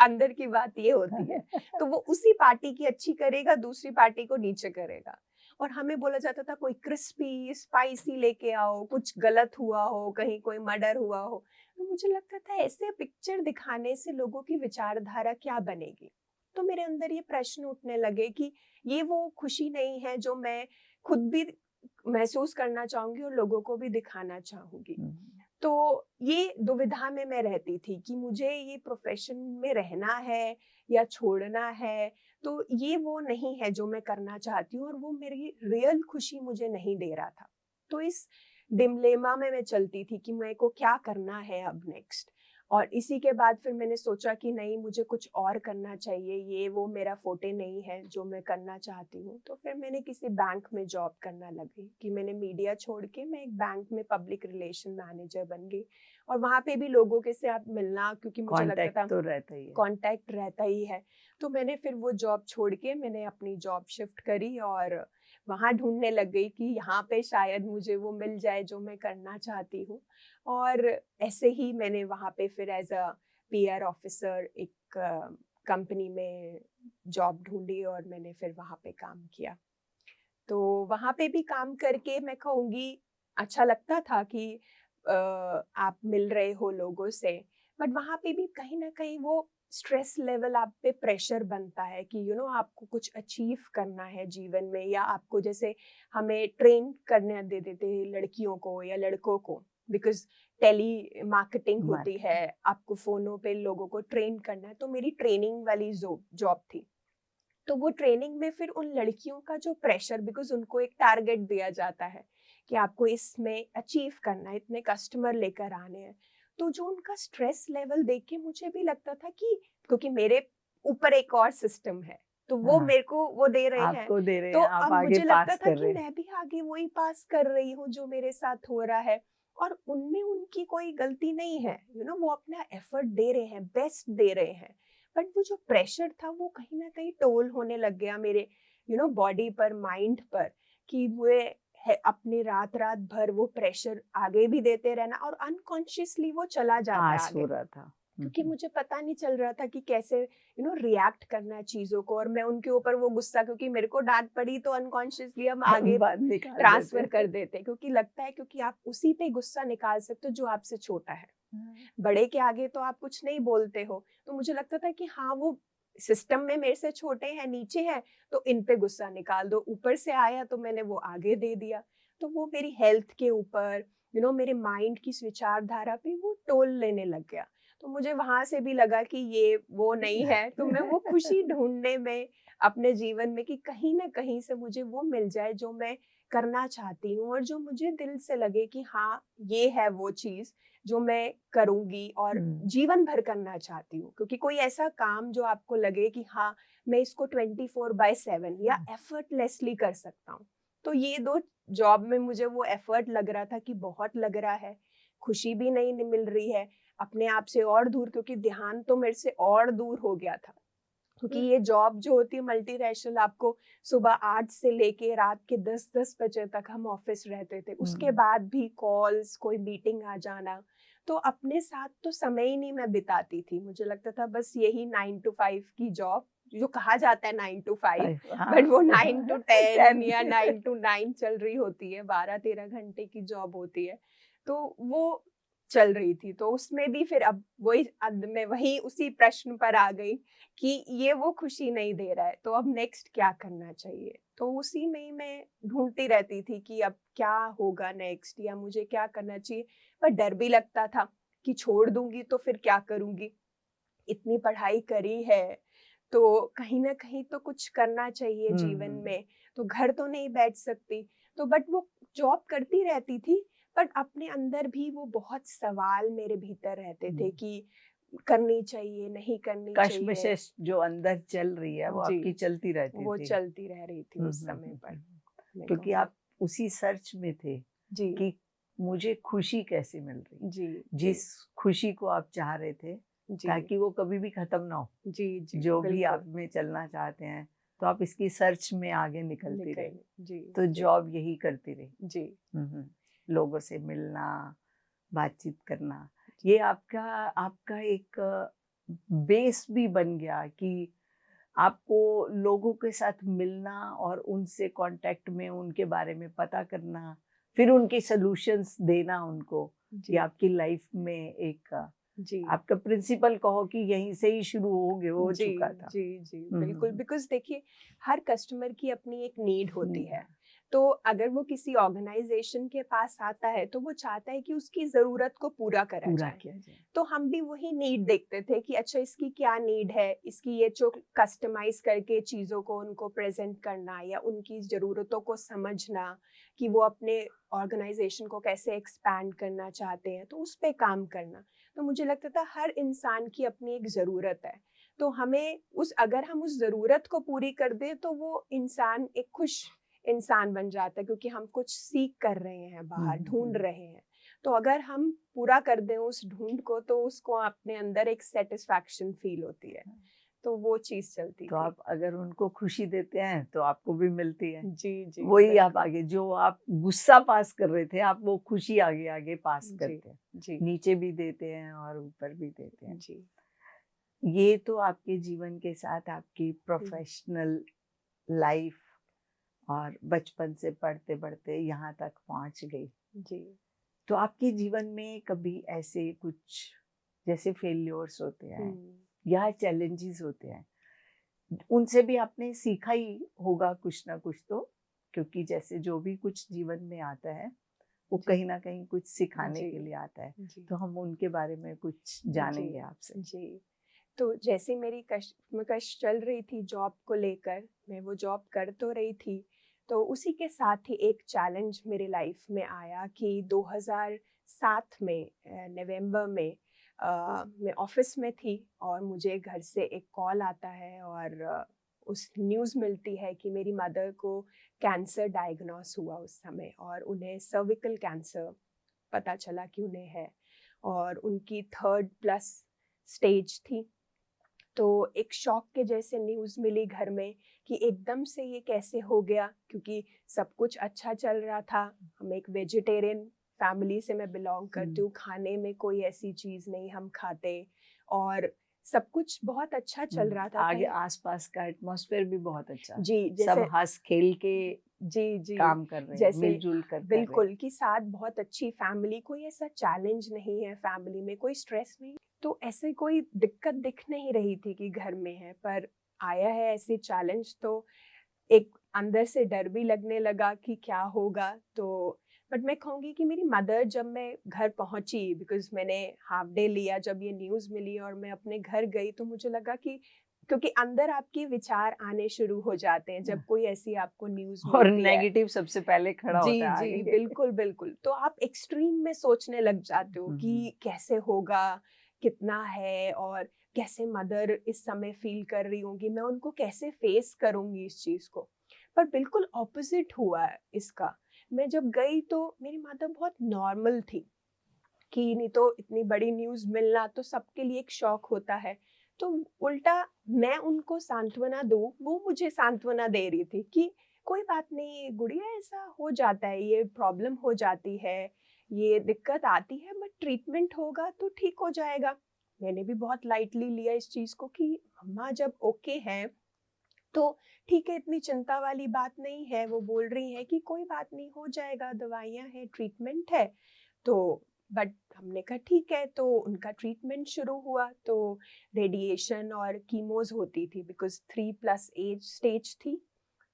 अंदर की बात ये होती है, तो वो उसी पार्टी की अच्छी करेगा, दूसरी पार्टी को नीचे करेगा। और हमें बोला जाता था कोई क्रिस्पी स्पाइसी लेके आओ, कुछ गलत हुआ हो, कहीं कोई मर्डर हुआ हो। तो मुझे लगता था ऐसे पिक्चर दिखाने से लोगों की विचारधारा क्या बनेगी। तो मेरे अंदर ये प्रश्न उठने लगे कि ये वो खुशी नहीं है जो मैं खुद भी महसूस करना चाहूंगी और लोगों को भी दिखाना चाहूंगी। तो ये दुविधा में मैं रहती थी कि मुझे ये प्रोफेशन में रहना है या छोड़ना है। तो ये वो नहीं है जो मैं करना चाहती हूँ, और वो मेरी रियल खुशी मुझे नहीं दे रहा था। तो इस डिलेमा में मैं चलती थी कि मेरे को क्या करना है अब नेक्स्ट। और इसी के बाद फिर मैंने सोचा कि नहीं, मुझे कुछ और करना चाहिए, ये वो मेरा फोटे नहीं है जो मैं करना चाहती हूँ। तो फिर मैंने किसी बैंक में जॉब करना लगी, कि मैंने मीडिया छोड़ के मैं एक बैंक में पब्लिक रिलेशन मैनेजर बन गई। और वहाँ पे भी लोगों के से आप मिलना, क्योंकि मुझे लगता कांटेक्ट था तो रहता ही है। कांटेक्ट रहता ही है। तो मैंने फिर वो जॉब छोड़ के मैंने अपनी जॉब शिफ्ट करी, और वहाँ ढूंढने लग गई कि यहाँ पे शायद मुझे वो मिल जाए जो मैं करना चाहती हूँ। और ऐसे ही मैंने वहाँ पे फिर एज अ पीआर ऑफिसर एक कंपनी में जॉब ढूंढी, और मैंने फिर वहाँ पे काम किया। तो वहाँ पे भी काम करके मैं कहूँगी अच्छा लगता था कि आप मिल रहे हो लोगों से। बट वहाँ पे भी कहीं ना कहीं वो स्ट्रेस लेवल आप पे प्रेशर बनता है कि आपको कुछ अचीव करना है जीवन में, या आपको, जैसे हमें ट्रेन करने दे देते हैं लड़कियों को या लड़कों को, बिकॉज टेली मार्केटिंग होती है, आपको फोनों पे लोगों को ट्रेन करना है। तो मेरी ट्रेनिंग वाली जॉब थी। तो वो ट्रेनिंग में फिर उन लड़कियों का जो प्रेशर, बिकॉज उनको एक टारगेट दिया जाता है कि आपको इसमें अचीव करना है, इतने कस्टमर लेकर आने हैं। तो जो उनका स्ट्रेस लेवल देख के मुझे भी लगता था कि, क्योंकि मेरे ऊपर एक और सिस्टम है, तो वो मेरे को वो दे रहे हैं, आपको दे रहे तो हैं, आप अब आगे मुझे लगता पास था कर कि रहे हैं। मैं भी आगे वही पास कर रही हूँ जो मेरे साथ हो रहा है। और उनमें उनकी कोई गलती नहीं है, वो अपना एफर्ट दे रहे हैं, बेस्ट दे रहे हैं। बट वो जो प्रेशर था वो कहीं ना कहीं टोल होने लग गया मेरे बॉडी पर, माइंड पर, कि वो है अपनी रात रात भर वो प्रेशर आगे भी देते रहना, और अनकॉन्शियसली वो चला जाता है पास हो आगे। रहा था। क्योंकि मुझे पता नहीं चल रहा था कि कैसे रिएक्ट करना है चीजों को, और मैं उनके ऊपर वो गुस्सा, क्योंकि मेरे को डांट पड़ी तो अनकॉन्शियसली हम आगे बात निकाल ट्रांसफर देते कर देते, क्योंकि लगता है क्योंकि आप उसी पे गुस्सा निकाल सकते हो जो आपसे छोटा है। बड़े के आगे तो आप कुछ नहीं बोलते हो। तो मुझे लगता था कि हाँ, वो सिस्टम में मेरे से छोटे हैं, नीचे हैं, तो इन पे गुस्सा निकाल दो। ऊपर से आया तो मैंने वो आगे दे दिया। तो वो मेरी हेल्थ के ऊपर, मेरे माइंड की विचारधारा पे वो टोल लेने लग गया। तो मुझे वहां से भी लगा कि ये वो नहीं है। तो मैं वो खुशी ढूंढने में अपने जीवन में कि कहीं ना कहीं से मुझे वो मिल जाए जो मैं करना चाहती हूँ, और जो मुझे दिल से लगे कि हाँ, ये है वो चीज जो मैं करूंगी और जीवन भर करना चाहती हूँ। क्योंकि कोई ऐसा काम जो आपको लगे कि हाँ, मैं इसको 24/7 या एफर्टलेसली कर सकता हूँ। तो ये दो जॉब में मुझे वो एफर्ट लग रहा था कि बहुत लग रहा है, खुशी भी नहीं मिल रही है, अपने आप से और दूर, क्योंकि ध्यान तो मेरे से और दूर हो गया था। क्योंकि ये जॉब जो होती है मल्टीनेशनल, आपको सुबह 8 से लेके रात के 10-10 बजे तक हम ऑफिस रहते थे। उसके बाद भी कॉल्स, कोई मीटिंग आ जाना, तो अपने साथ तो समय ही नहीं मैं बिताती थी। मुझे लगता था बस यही 9 to 5 की जॉब, जो कहा जाता है 9 to 5, बट वो 9 to 10 या 9 to 9 चल रही होती है, 12-13 घंटे की जॉब होती है। तो वो चल रही थी। तो उसमें भी फिर अब मैं वही उसी प्रश्न पर आ गई कि ये वो खुशी नहीं दे रहा है, तो अब नेक्स्ट क्या करना चाहिए। तो उसी में ही मैं ढूंढती रहती थी कि अब क्या होगा नेक्स्ट, या मुझे क्या करना चाहिए। पर डर भी लगता था कि छोड़ दूंगी तो फिर क्या करूंगी, इतनी पढ़ाई करी है, तो कहीं ना कहीं तो कुछ करना चाहिए जीवन में। तो घर तो नहीं बैठ सकती। तो बट वो जॉब करती रहती थी, बट अपने अंदर भी वो बहुत सवाल मेरे भीतर रहते थे कि करनी चाहिए, नहीं करनी चाहिए। कश्मकश जो अंदर चल रही है वो जी, आपकी चलती रहती वो थी। चलती रह रही थी उस समय पर। मैं क्योंकि कहूँगी। आप उसी सर्च में थे जी कि मुझे खुशी कैसे मिल रही, जी जिस खुशी को आप चाह रहे थे, जी ताकि वो कभी भी खत्म ना हो। जी जी जो भी बिल्कुल। आप में चलना चाहते हैं, तो आप इसकी सर्च में आगे निकलती रही। जी तो जी जॉब यही करती रही। जी लोगों से मिलना, बातचीत करना, ये आपका आपका एक बेस भी बन गया कि आपको लोगों के साथ मिलना और उनसे कांटेक्ट में उनके बारे में पता करना, फिर उनके सॉल्यूशंस देना उनको, ये जी आपकी लाइफ में एक जी आपका प्रिंसिपल कहो कि यहीं से ही शुरू हो जी चुका था। जी जी बिल्कुल। बिकॉज देखिए, हर कस्टमर की अपनी एक नीड होती है। तो अगर वो किसी ऑर्गेनाइजेशन के पास आता है तो वो चाहता है कि उसकी जरूरत को पूरा करा पूरा जाए। किया जाए। तो हम भी वही नीड देखते थे कि अच्छा, इसकी क्या नीड है, इसकी ये जो कस्टमाइज करके चीज़ों को उनको प्रेजेंट करना, या उनकी ज़रूरतों को समझना कि वो अपने ऑर्गेनाइजेशन को कैसे एक्सपैंड करना चाहते हैं, तो उस पर काम करना। तो मुझे लगता था हर इंसान की अपनी एक ज़रूरत है। तो हमें अगर हम उस ज़रूरत को पूरी कर दें तो वो इंसान एक खुश इंसान बन जाता है, क्योंकि हम कुछ सीख कर रहे हैं, बाहर ढूंढ रहे हैं। तो अगर हम पूरा कर दें उस ढूंढ को, तो उसको अपने अंदर एक सेटिस्फैक्शन फील होती है। तो वो चीज चलती तो थी। आप अगर उनको खुशी देते हैं तो आपको भी मिलती है। जी जी वही आप बिल्कुल। आगे जो आप गुस्सा पास कर रहे थे, आप वो खुशी आगे आगे पास जी करते हैं। जी नीचे भी देते हैं और ऊपर भी देते हैं। जी ये तो आपके जीवन के साथ आपकी प्रोफेशनल लाइफ और बचपन से पढ़ते पढ़ते यहाँ तक पहुँच गई। जी तो आपके जीवन में कभी ऐसे कुछ जैसे फेल्योर्स होते हैं या चैलेंजेस होते हैं, उनसे भी आपने सीखा ही होगा कुछ ना कुछ तो, क्योंकि जैसे जो भी कुछ जीवन में आता है वो जी कहीं ना कहीं कुछ सिखाने जी के लिए आता है। जी तो हम उनके बारे में कुछ जानेंगे आपसे। जी। तो जैसे मेरी कश्मकश चल रही थी जॉब को लेकर, मैं वो जॉब कर तो रही थी, तो उसी के साथ ही एक चैलेंज मेरे लाइफ में आया कि 2007 में नवंबर में मैं ऑफिस में थी, और मुझे घर से एक कॉल आता है, और उस न्यूज़ मिलती है कि मेरी मदर को कैंसर डायग्नोस हुआ उस समय, और उन्हें सर्विकल कैंसर पता चला कि उन्हें है, और उनकी 3rd+ स्टेज थी। तो एक शॉक के जैसे न्यूज़ मिली घर में कि एकदम से ये कैसे हो गया, क्योंकि सब कुछ अच्छा चल रहा था। हम एक वेजिटेरियन फैमिली से मैं बिलोंग करती हूँ, खाने में कोई ऐसी चीज़ नहीं हम खाते, और सब कुछ बहुत अच्छा चल रहा था। आगे आसपास का एटमॉस्फेयर भी बहुत अच्छा, जी, सब जैसे हंस खेल के जी जी काम कर रहे हैं, जैसे मिलजुल कर रहे हैं। बिल्कुल कि साथ बहुत अच्छी फैमिली, कोई ऐसा चैलेंज नहीं है फैमिली में, कोई स्ट्रेस नहीं। तो ऐसे कोई दिक्कत दिख नहीं रही थी कि घर में है, पर आया है ऐसे चैलेंज तो एक अंदर से डर भी लगने लगा कि क्या होगा। तो बट मैं कहूँगी कि मेरी मदर, जब मैं घर पहुँची, बिकॉज़ मैंने हाफ डे लिया जब ये न्यूज़ मिली और मैं अपने घर गई, तो मुझे लगा कि क्योंकि अंदर आपके विचार आने शुरू हो जाते हैं जब कोई ऐसी आपको न्यूज़ और मिलती है। नेगेटिव सबसे पहले खड़ा होता जी, है जी, आगे। बिल्कुल, बिल्कुल। तो आप एक्सट्रीम में सोचने लग जाते हो कि कैसे होगा, कितना है और कैसे मदर इस समय फ़ील कर रही होंगी, मैं उनको कैसे फ़ेस करूँगी इस चीज़ को। पर बिल्कुल ऑपोज़िट हुआ है इसका। मैं जब गई तो मेरी मदर बहुत नॉर्मल थी कि नहीं तो इतनी बड़ी न्यूज़ मिलना तो सबके लिए एक शॉक होता है। तो उल्टा मैं उनको सांत्वना दूँ, वो मुझे सांत्वना दे रही थी कि कोई बात नहीं गुड़िया, ऐसा हो जाता है, ये प्रॉब्लम हो जाती है, ये दिक्कत आती है, बट ट्रीटमेंट होगा तो ठीक हो जाएगा। मैंने भी बहुत लाइटली लिया इस चीज़ को कि मम्मा जब ओके हैं तो ठीक है, इतनी चिंता वाली बात नहीं है। वो बोल रही हैं कि कोई बात नहीं, हो जाएगा, दवाइयाँ हैं, ट्रीटमेंट है। तो बट हमने कहा ठीक है, तो उनका ट्रीटमेंट शुरू हुआ। तो रेडिएशन और कीमोज़ होती थी बिकॉज़ 3+ एज स्टेज थी,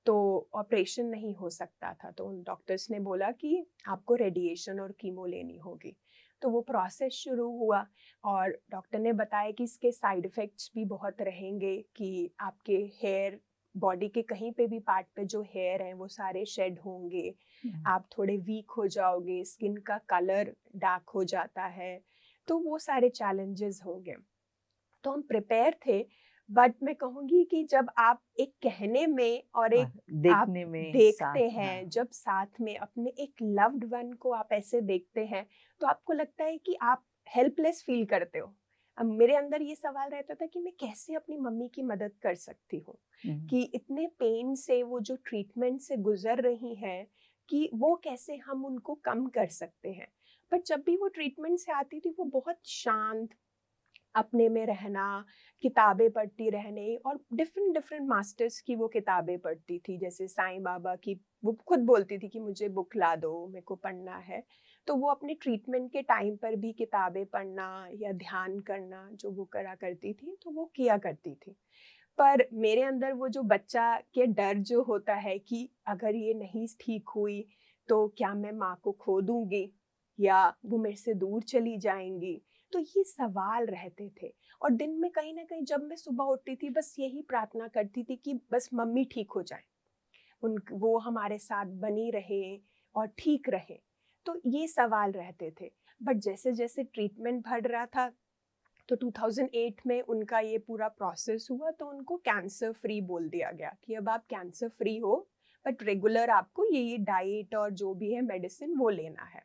तो ऑपरेशन नहीं हो सकता था। तो उन डॉक्टर्स ने बोला कि आपको रेडिएशन और कीमो लेनी होगी। तो वो प्रोसेस शुरू हुआ और डॉक्टर ने बताया कि इसके साइड इफ़ेक्ट्स भी बहुत रहेंगे, कि आपके हेयर, बॉडी के कहीं पे भी पार्ट पे जो हेयर हैं वो सारे शेड होंगे, आप थोड़े वीक हो जाओगे, स्किन का कलर डार्क हो जाता है, तो वो सारे चैलेंजेस होंगे। तो हम प्रिपेयर थे, बट मैं कहूँगी कि जब आप एक कहने में और एक आप देखने में देखते साथ, हैं, जब साथ में अपने एक लव्ड वन को आप ऐसे देखते हैं, तो आपको लगता है कि आप हेल्पलेस फील करते हो। अब मेरे अंदर ये सवाल रहता था कि मैं कैसे अपनी मम्मी की मदद कर सकती हूँ, कि इतने पेन से वो जो ट्रीटमेंट से गुजर रही हैं, कि वो कैसे हम उनको कम कर सकते हैं। बट जब भी वो ट्रीटमेंट से आती थी, वो बहुत शांत, अपने में रहना, किताबें पढ़ती रहने, और डिफरेंट डिफरेंट मास्टर्स की वो किताबें पढ़ती थी। जैसे साईं बाबा की, वो खुद बोलती थी कि मुझे बुक ला दो, मेरे को पढ़ना है। तो वो अपने ट्रीटमेंट के टाइम पर भी किताबें पढ़ना या ध्यान करना जो वो करा करती थी, तो वो किया करती थी। पर मेरे अंदर वो जो बच्चा के डर जो होता है कि अगर ये नहीं ठीक हुई तो क्या मैं माँ को खो दूंगी या वो मेरे से दूर चली जाएंगी, तो ये सवाल रहते थे। और दिन में कहीं ना कहीं जब मैं सुबह उठती थी, बस यही प्रार्थना करती थी कि बस मम्मी ठीक हो जाए, उन वो हमारे साथ बनी रहे और ठीक रहे। तो ये सवाल रहते थे। बट जैसे जैसे ट्रीटमेंट बढ़ रहा था, तो 2008 में उनका ये पूरा प्रोसेस हुआ, तो उनको कैंसर फ्री बोल दिया गया कि अब आप कैंसर फ्री हो, बट रेगुलर आपको ये डाइट और जो भी है मेडिसिन वो लेना है।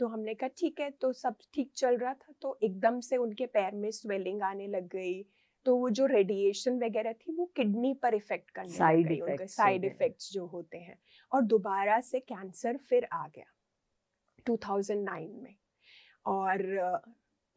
तो हमने कहा ठीक है, तो सब ठीक चल रहा था, तो एकदम से उनके पैर में स्वेलिंग आने लग गई। तो वो जो रेडिएशन वगैरह थी वो किडनी पर इफेक्ट करने लग साइड गई, उनके इफेक्ट्स हो साइड गए। इफेक्ट्स जो होते हैं। और दोबारा से कैंसर फिर आ गया 2009 में,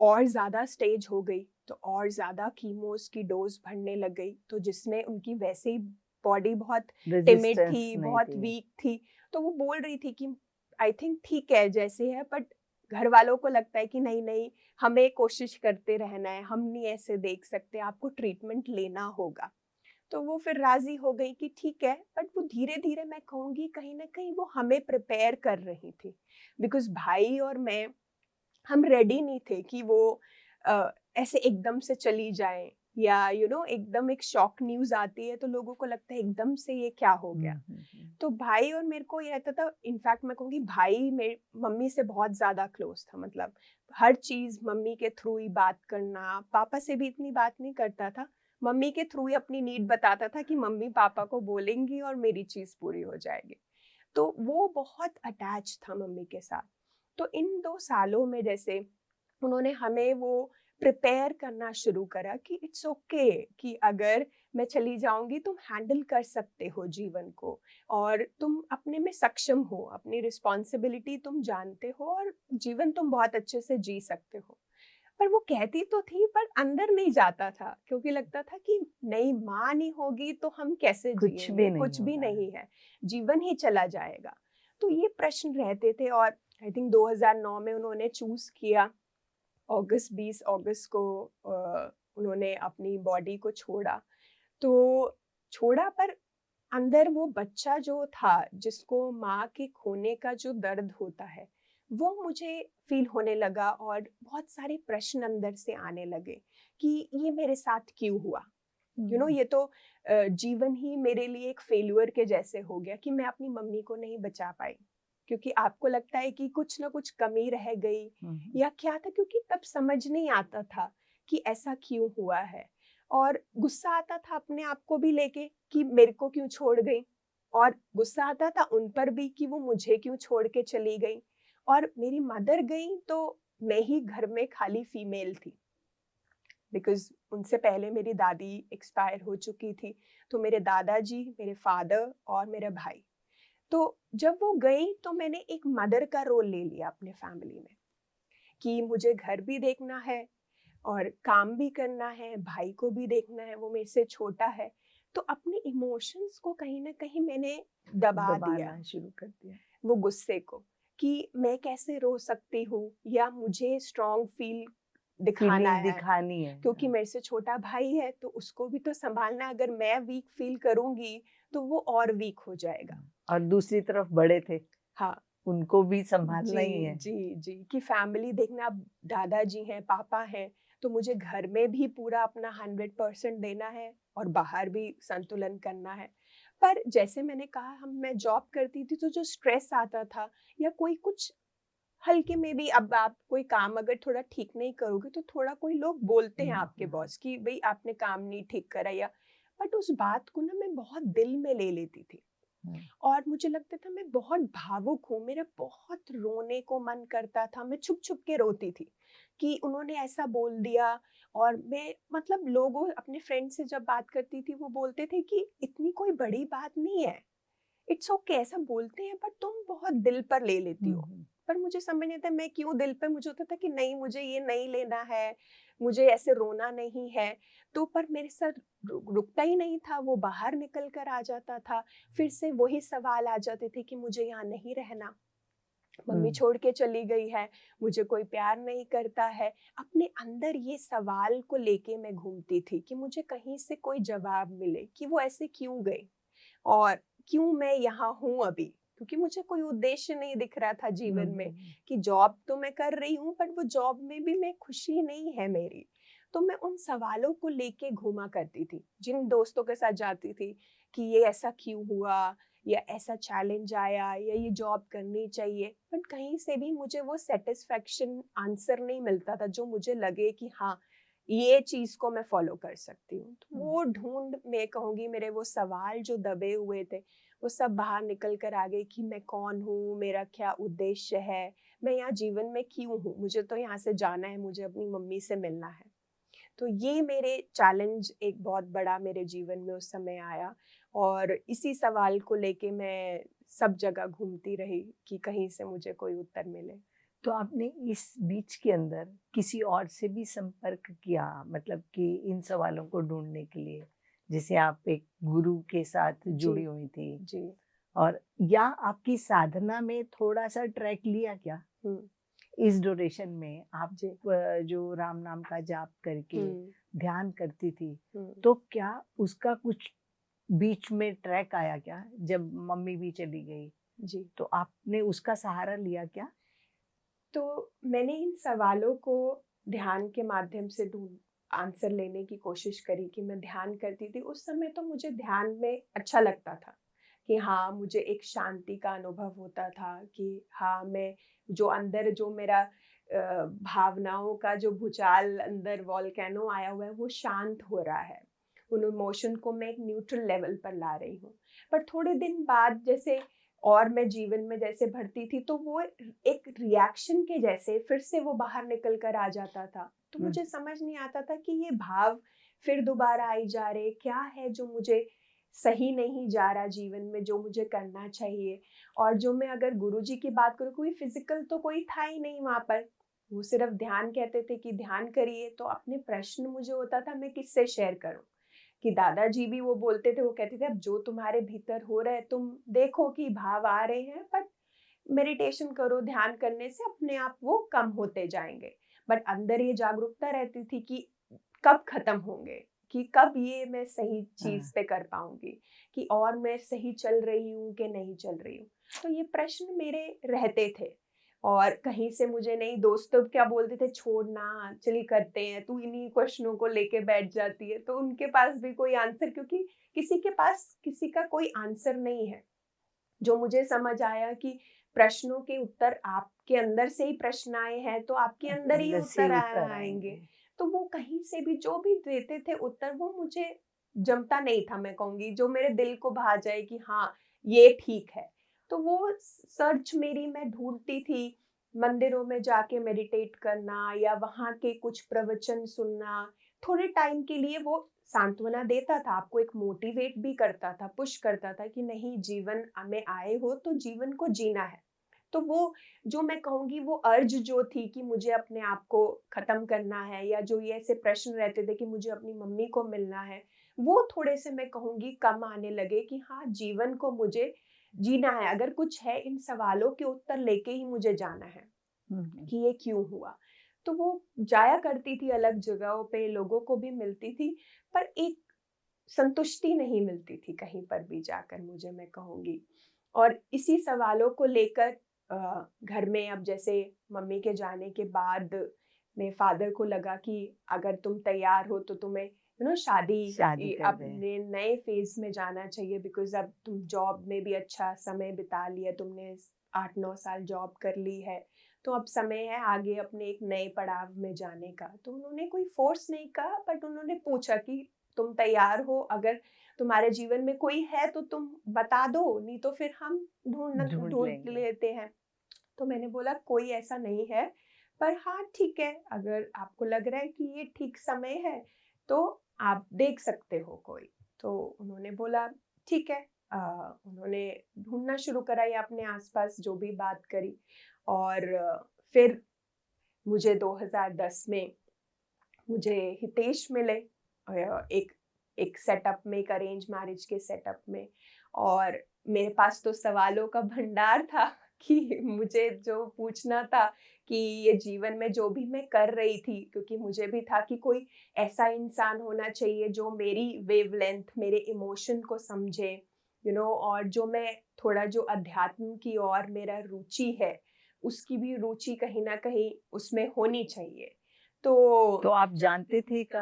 और ज़्यादा स्टेज हो गई, तो और ज़्यादा कीमोस की डोज बढ़ने लग गई, तो जिसमें उनकी वैसे ही बॉडी बहुत टिमिड रेजिस्टेंस थी, नहीं बहुत थी। वीक थी। तो वो बोल रही थी कि आई थिंक ठीक है जैसे है, बट घर वालों को लगता है कि नहीं नहीं, हमें कोशिश करते रहना है, हम नहीं ऐसे देख सकते, आपको ट्रीटमेंट लेना होगा। तो वो फिर राजी हो गई कि ठीक है, बट वो धीरे धीरे, मैं कहूँगी कहीं ना कहीं वो हमें प्रिपेयर कर रही थी, बिकॉज भाई और मैं, हम रेडी नहीं थे कि वो ऐसे एकदम से चली जाए, या एकदम एक शॉक न्यूज़ आती है तो लोगों को लगता है एकदम से ये क्या हो गया। तो भाई और मेरे को ये रहता था, इनफैक्ट मैं कहूँगी भाई मेरी मम्मी से बहुत ज़्यादा क्लोज था, मतलब हर चीज़ मम्मी के थ्रू ही बात करना, पापा से भी इतनी बात नहीं करता था, मम्मी के थ्रू ही अपनी नीड बताता था कि मम्मी पापा को बोलेंगी और मेरी चीज़ पूरी हो जाएगी। तो वो बहुत अटैच था मम्मी के साथ। तो इन 2 सालों में जैसे उन्होंने हमें वो प्रिपेयर करना शुरू करा कि इट्स ओके, कि अगर मैं चली जाऊंगी तुम हैंडल कर सकते हो जीवन को, और तुम अपने में सक्षम हो, अपनी रिस्पॉन्सिबिलिटी तुम जानते हो, और जीवन तुम बहुत अच्छे से जी सकते हो। पर वो कहती तो थी, पर अंदर नहीं जाता था, क्योंकि लगता था कि नहीं, माँ नहीं होगी तो हम कैसे कुछ जिएंगे, भी नहीं कुछ भी होगा। नहीं है, जीवन ही चला जाएगा। तो ये प्रश्न रहते थे, और आई थिंक 2009 में उन्होंने चूज किया अगस्त 20 अगस्त को उन्होंने अपनी बॉडी को छोड़ा। तो छोड़ा, पर अंदर वो बच्चा जो था, जिसको माँ के खोने का जो दर्द होता है, वो मुझे फ़ील होने लगा और बहुत सारे प्रश्न अंदर से आने लगे कि ये मेरे साथ क्यों हुआ? ये तो जीवन ही मेरे लिए एक फेल्यूर के जैसे हो गया कि मैं अपनी मम्मी को नहीं बचा पाई। क्योंकि आपको लगता है कि कुछ ना कुछ कमी रह गई या क्या था, क्योंकि तब समझ नहीं आता था कि ऐसा क्यों हुआ है। और गुस्सा आता था अपने आप को भी लेके कि मेरे को क्यों छोड़ गई, और गुस्सा आता था उन पर भी कि वो मुझे क्यों छोड़ के चली गई। और मेरी मदर गई तो मैं ही घर में खाली फीमेल थी, बिकॉज़ उनसे पहले मेरी दादी एक्सपायर हो चुकी थी। तो मेरे दादाजी, मेरे फादर और मेरा भाई। तो जब वो गई तो मैंने एक मदर का रोल ले लिया अपने फैमिली में कि मुझे घर भी देखना है और काम भी करना है, भाई को भी देखना है, वो मेरे से छोटा है। तो अपने इमोशंस को कहीं न कहीं मैंने दबा दिया, दबाना शुरू कर दिया। वो गुस्से को, कि मैं कैसे रो सकती हूँ या मुझे स्ट्रॉन्ग फील दिखाना फीलिंग है। दिखानी है। क्योंकि मेरे से छोटा भाई है तो उसको भी तो सँभालना है, अगर मैं वीक फ़ील करूँगी तो वो और वीक हो जाएगा। और दूसरी तरफ बड़े थे, हाँ, उनको भी संभालना ही जी, है। जी, जी, कि फैमिली देखना, अब दादाजी हैं, पापा हैं, तो मुझे घर में भी पूरा अपना 100% देना है और बाहर भी संतुलन करना है। पर जैसे मैंने कहा, मैं जॉब करती थी तो जो स्ट्रेस आता था या कोई कुछ हल्के में भी, अब आप कोई काम अगर थोड़ा ठीक नहीं करोगे तो थोड़ा कोई लोग बोलते हैं आपके बॉस कि भई आपने काम नहीं ठीक करा, या बट उस बात को ना मैं बहुत दिल में ले लेती थी और मुझे लगता था मैं बहुत भावुक हूँ, मेरा बहुत रोने को मन करता था, मैं छुप-छुप के रोती थी कि उन्होंने ऐसा बोल दिया। और मैं, मतलब लोगों, अपने फ्रेंड से जब बात करती थी वो बोलते थे कि इतनी कोई बड़ी बात नहीं है, इट्स ओके, ऐसा बोलते हैं, बट तुम बहुत दिल पर ले लेती हो। पर मुझे समझ नहीं आता मैं क्यों दिल पे, मुझे होता था कि नहीं, मुझे ये नहीं लेना है, मुझे ऐसे रोना नहीं है। तो पर मेरे साथ रुकता ही नहीं था, वो बाहर निकल कर आ जाता था। फिर से वही सवाल आ जाते थे कि मुझे यहाँ नहीं रहना, मम्मी छोड़ के चली गई है, मुझे कोई प्यार नहीं करता है। अपने अंदर ये सवाल को लेके मैं घूमती थी कि मुझे कहीं से कोई जवाब मिले कि वो ऐसे क्यों गई और क्यों मैं यहाँ हूँ अभी, क्योंकि मुझे कोई उद्देश्य नहीं दिख रहा था जीवन में कि जॉब तो मैं कर रही हूँ पर वो जॉब में भी मैं खुशी नहीं है मेरी। तो मैं उन सवालों को लेके घूमा करती थी, जिन दोस्तों के साथ जाती थी कि ये ऐसा क्यों हुआ या ऐसा चैलेंज आया या ये जॉब करनी चाहिए, बट कहीं से भी मुझे वो सेटिस्फेक्शन आंसर नहीं मिलता था जो मुझे लगे कि हाँ, ये चीज़ को मैं फ़ॉलो कर सकती हूँ। तो वो ढूँढ, मैं कहूँगी, मेरे वो सवाल जो दबे हुए थे, वो सब बाहर निकल कर आ गए कि मैं कौन हूँ, मेरा क्या उद्देश्य है, मैं यहाँ जीवन में क्यों हूँ? मुझे तो यहाँ से जाना है, मुझे अपनी मम्मी से मिलना है। तो ये मेरे चैलेंज एक बहुत बड़ा मेरे जीवन में उस समय आया और इसी सवाल को लेके मैं सब जगह घूमती रही कि कहीं से मुझे कोई उत्तर मिले। तो आपने इस बीच के अंदर किसी और से भी संपर्क किया, मतलब कि इन सवालों को ढूँढने के लिए? जैसे आप एक गुरु के साथ जी, जुड़ी हुई थी, जी। और या आपकी साधना में थोड़ा-सा ट्रैक लिया क्या? हुँ, इस ड्यूरेशन में आप जी। जो राम नाम का जाप करके हुँ, ध्यान करती थी, हुँ। तो क्या उसका कुछ बीच में ट्रैक आया क्या? जब मम्मी भी चली गई, जी। तो आपने उसका सहारा लिया क्या? तो मैंने इन सवालों को ध्यान के माध्यम से ढूँढ आंसर लेने की कोशिश करी कि मैं ध्यान करती थी। उस समय तो मुझे ध्यान में अच्छा लगता था कि हाँ, मुझे एक शांति का अनुभव होता था कि हाँ, मैं जो अंदर जो मेरा भावनाओं का जो भूचाल अंदर वोल्केनो आया हुआ है, वो शांत हो रहा है। उन इमोशन को मैं एक न्यूट्रल लेवल पर ला रही हूँ। पर थोड़े दिन बाद जैसे और मैं जीवन में जैसे बढ़ती थी तो वो एक रिएक्शन के जैसे फिर से वो बाहर निकल कर आ जाता था। तो हुँ। मुझे समझ नहीं आता था कि ये भाव फिर दोबारा आई जा रहे, क्या है जो मुझे सही नहीं जा रहा जीवन में, जो मुझे करना चाहिए। और जो मैं अगर गुरुजी की बात करूँ, कोई फिजिकल तो कोई था ही नहीं वहाँ पर। वो सिर्फ ध्यान कहते थे कि ध्यान करिए, तो अपने प्रश्न मुझे होता था मैं किससे शेयर करूँ? कि दादाजी भी वो बोलते थे, वो कहते थे अब जो तुम्हारे भीतर हो रहा है तुम देखो कि भाव आ रहे हैं, बट मेडिटेशन करो, ध्यान करने से अपने आप वो कम होते जाएंगे। बट अंदर ये जागरूकता रहती थी कि कब खत्म होंगे, कि कब ये मैं सही चीज पे कर पाऊंगी, कि और मैं सही चल रही हूँ कि नहीं चल रही हूँ। तो ये प्रश्न मेरे रहते थे। और कहीं से मुझे नहीं, दोस्त तो क्या बोलते थे, छोड़ना चल करते हैं, तू इन्हीं क्वेश्चनों को लेके बैठ जाती है। तो उनके पास भी कोई आंसर, क्योंकि किसी के पास किसी का कोई आंसर नहीं है। जो मुझे समझ आया कि प्रश्नों के उत्तर आपके अंदर से ही प्रश्न आए हैं, तो आपके अंदर ही अंदर से उत्तर उत्तर आएंगे। आएंगे। तो वो कहीं से भी जो भी देते थे उत्तर, वो मुझे जमता नहीं था। मैं कहूंगी जो मेरे दिल को भा जाए कि हाँ ये ठीक है। तो वो सर्च मेरी मैं ढूंढती थी, मंदिरों में जाके मेडिटेट करना या वहाँ के कुछ प्रवचन सुनना। थोड़े टाइम के लिए वो सांत्वना देता था, आपको एक मोटिवेट भी करता था, पुश करता था कि नहीं, जीवन में आए हो तो जीवन को जीना है। तो वो जो मैं कहूँगी वो अर्ज जो थी कि मुझे अपने आप को खत्म करना है, या जो ये ऐसे प्रश्न रहते थे कि मुझे अपनी मम्मी को मिलना है, वो थोड़े से मैं कहूँगी कम आने लगे कि हाँ, जीवन को मुझे जीना है। अगर कुछ है, इन सवालों के उत्तर लेके ही मुझे जाना है कि ये क्यों हुआ। तो वो जाया करती थी अलग जगहों पे, लोगों को भी मिलती थी, पर एक संतुष्टि नहीं मिलती थी कहीं पर भी जाकर, मुझे मैं कहूँगी। और इसी सवालों को लेकर घर में, अब जैसे मम्मी के जाने के बाद मेरे फादर को लगा कि अगर तुम तैयार हो तो तुम्हें शादी कर दे। अपने नए फेज में जाना चाहिए, बिकॉज अब तुम जॉब में भी अच्छा समय बिता लिया, तुमने 8-9 साल जॉब कर ली है, तो अब समय है आगे अपने एक नए पड़ाव में जाने का। तो उन्होंने कोई फोर्स नहीं कहा, बट उन्होंने पूछा कि तुम तैयार हो, अगर तुम्हारे जीवन में कोई है तो तुम बता दो, नहीं तो फिर हम ढूंढ ढूंढ लेंगे। लेते हैं। तो मैंने बोला कोई ऐसा नहीं है, पर हाँ ठीक है, अगर आपको लग रहा है कि ये ठीक समय है तो आप देख सकते हो कोई। तो उन्होंने बोला ठीक है। उन्होंने ढूंढना शुरू करा या अपने आसपास जो भी बात करी। और फिर मुझे 2010 में मुझे हितेश मिले, एक एक सेटअप में, एक अरेंज मैरिज के सेटअप में। और मेरे पास तो सवालों का भंडार था कि मुझे जो पूछना था कि ये जीवन में जो भी मैं कर रही थी, क्योंकि मुझे भी था कि कोई ऐसा इंसान होना चाहिए जो मेरी वेवलेंथ, मेरे इमोशन को समझे, और जो मैं थोड़ा, जो अध्यात्म की ओर मेरा रुचि है, उसकी भी रुचि कहीं ना कहीं उसमें होनी चाहिए। तो तो आप जानते थे का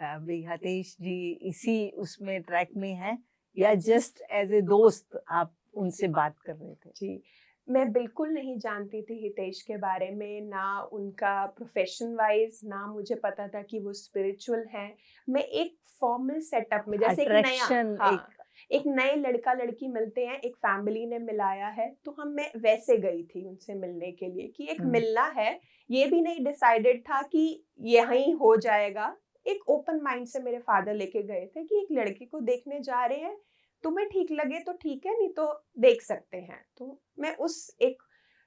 अभी हतेश जी इसी उसमें ट्रैक में हैं, या जस्ट एज ए दोस्त आप उनसे बात कर रहे थे? जी, मैं बिल्कुल नहीं जानती थी हितेश के बारे में, ना उनका प्रोफेशन वाइज़, ना मुझे पता था कि वो स्पिरिचुअल हैं। मैं एक फॉर्मल सेटअप में, जैसे एक नया, अट्रैक्शन एक। हाँ, एक नए लड़का-लड़की मिलते हैं, एक फैमिली ने मिलाया है, तो मैं वैसे गई थी उनसे मिलने के लिए कि एक मिलना है। ये भी नहीं डिसाइडेड था कि यहीं हो जाएगा। एक ओपन माइंड से मेरे फादर लेके गए थे कि एक लड़के को देखने जा रहे हैं, तुम्हें ठीक लगे तो ठीक है, नहीं तो देख सकते हैं। तो मैं उस एक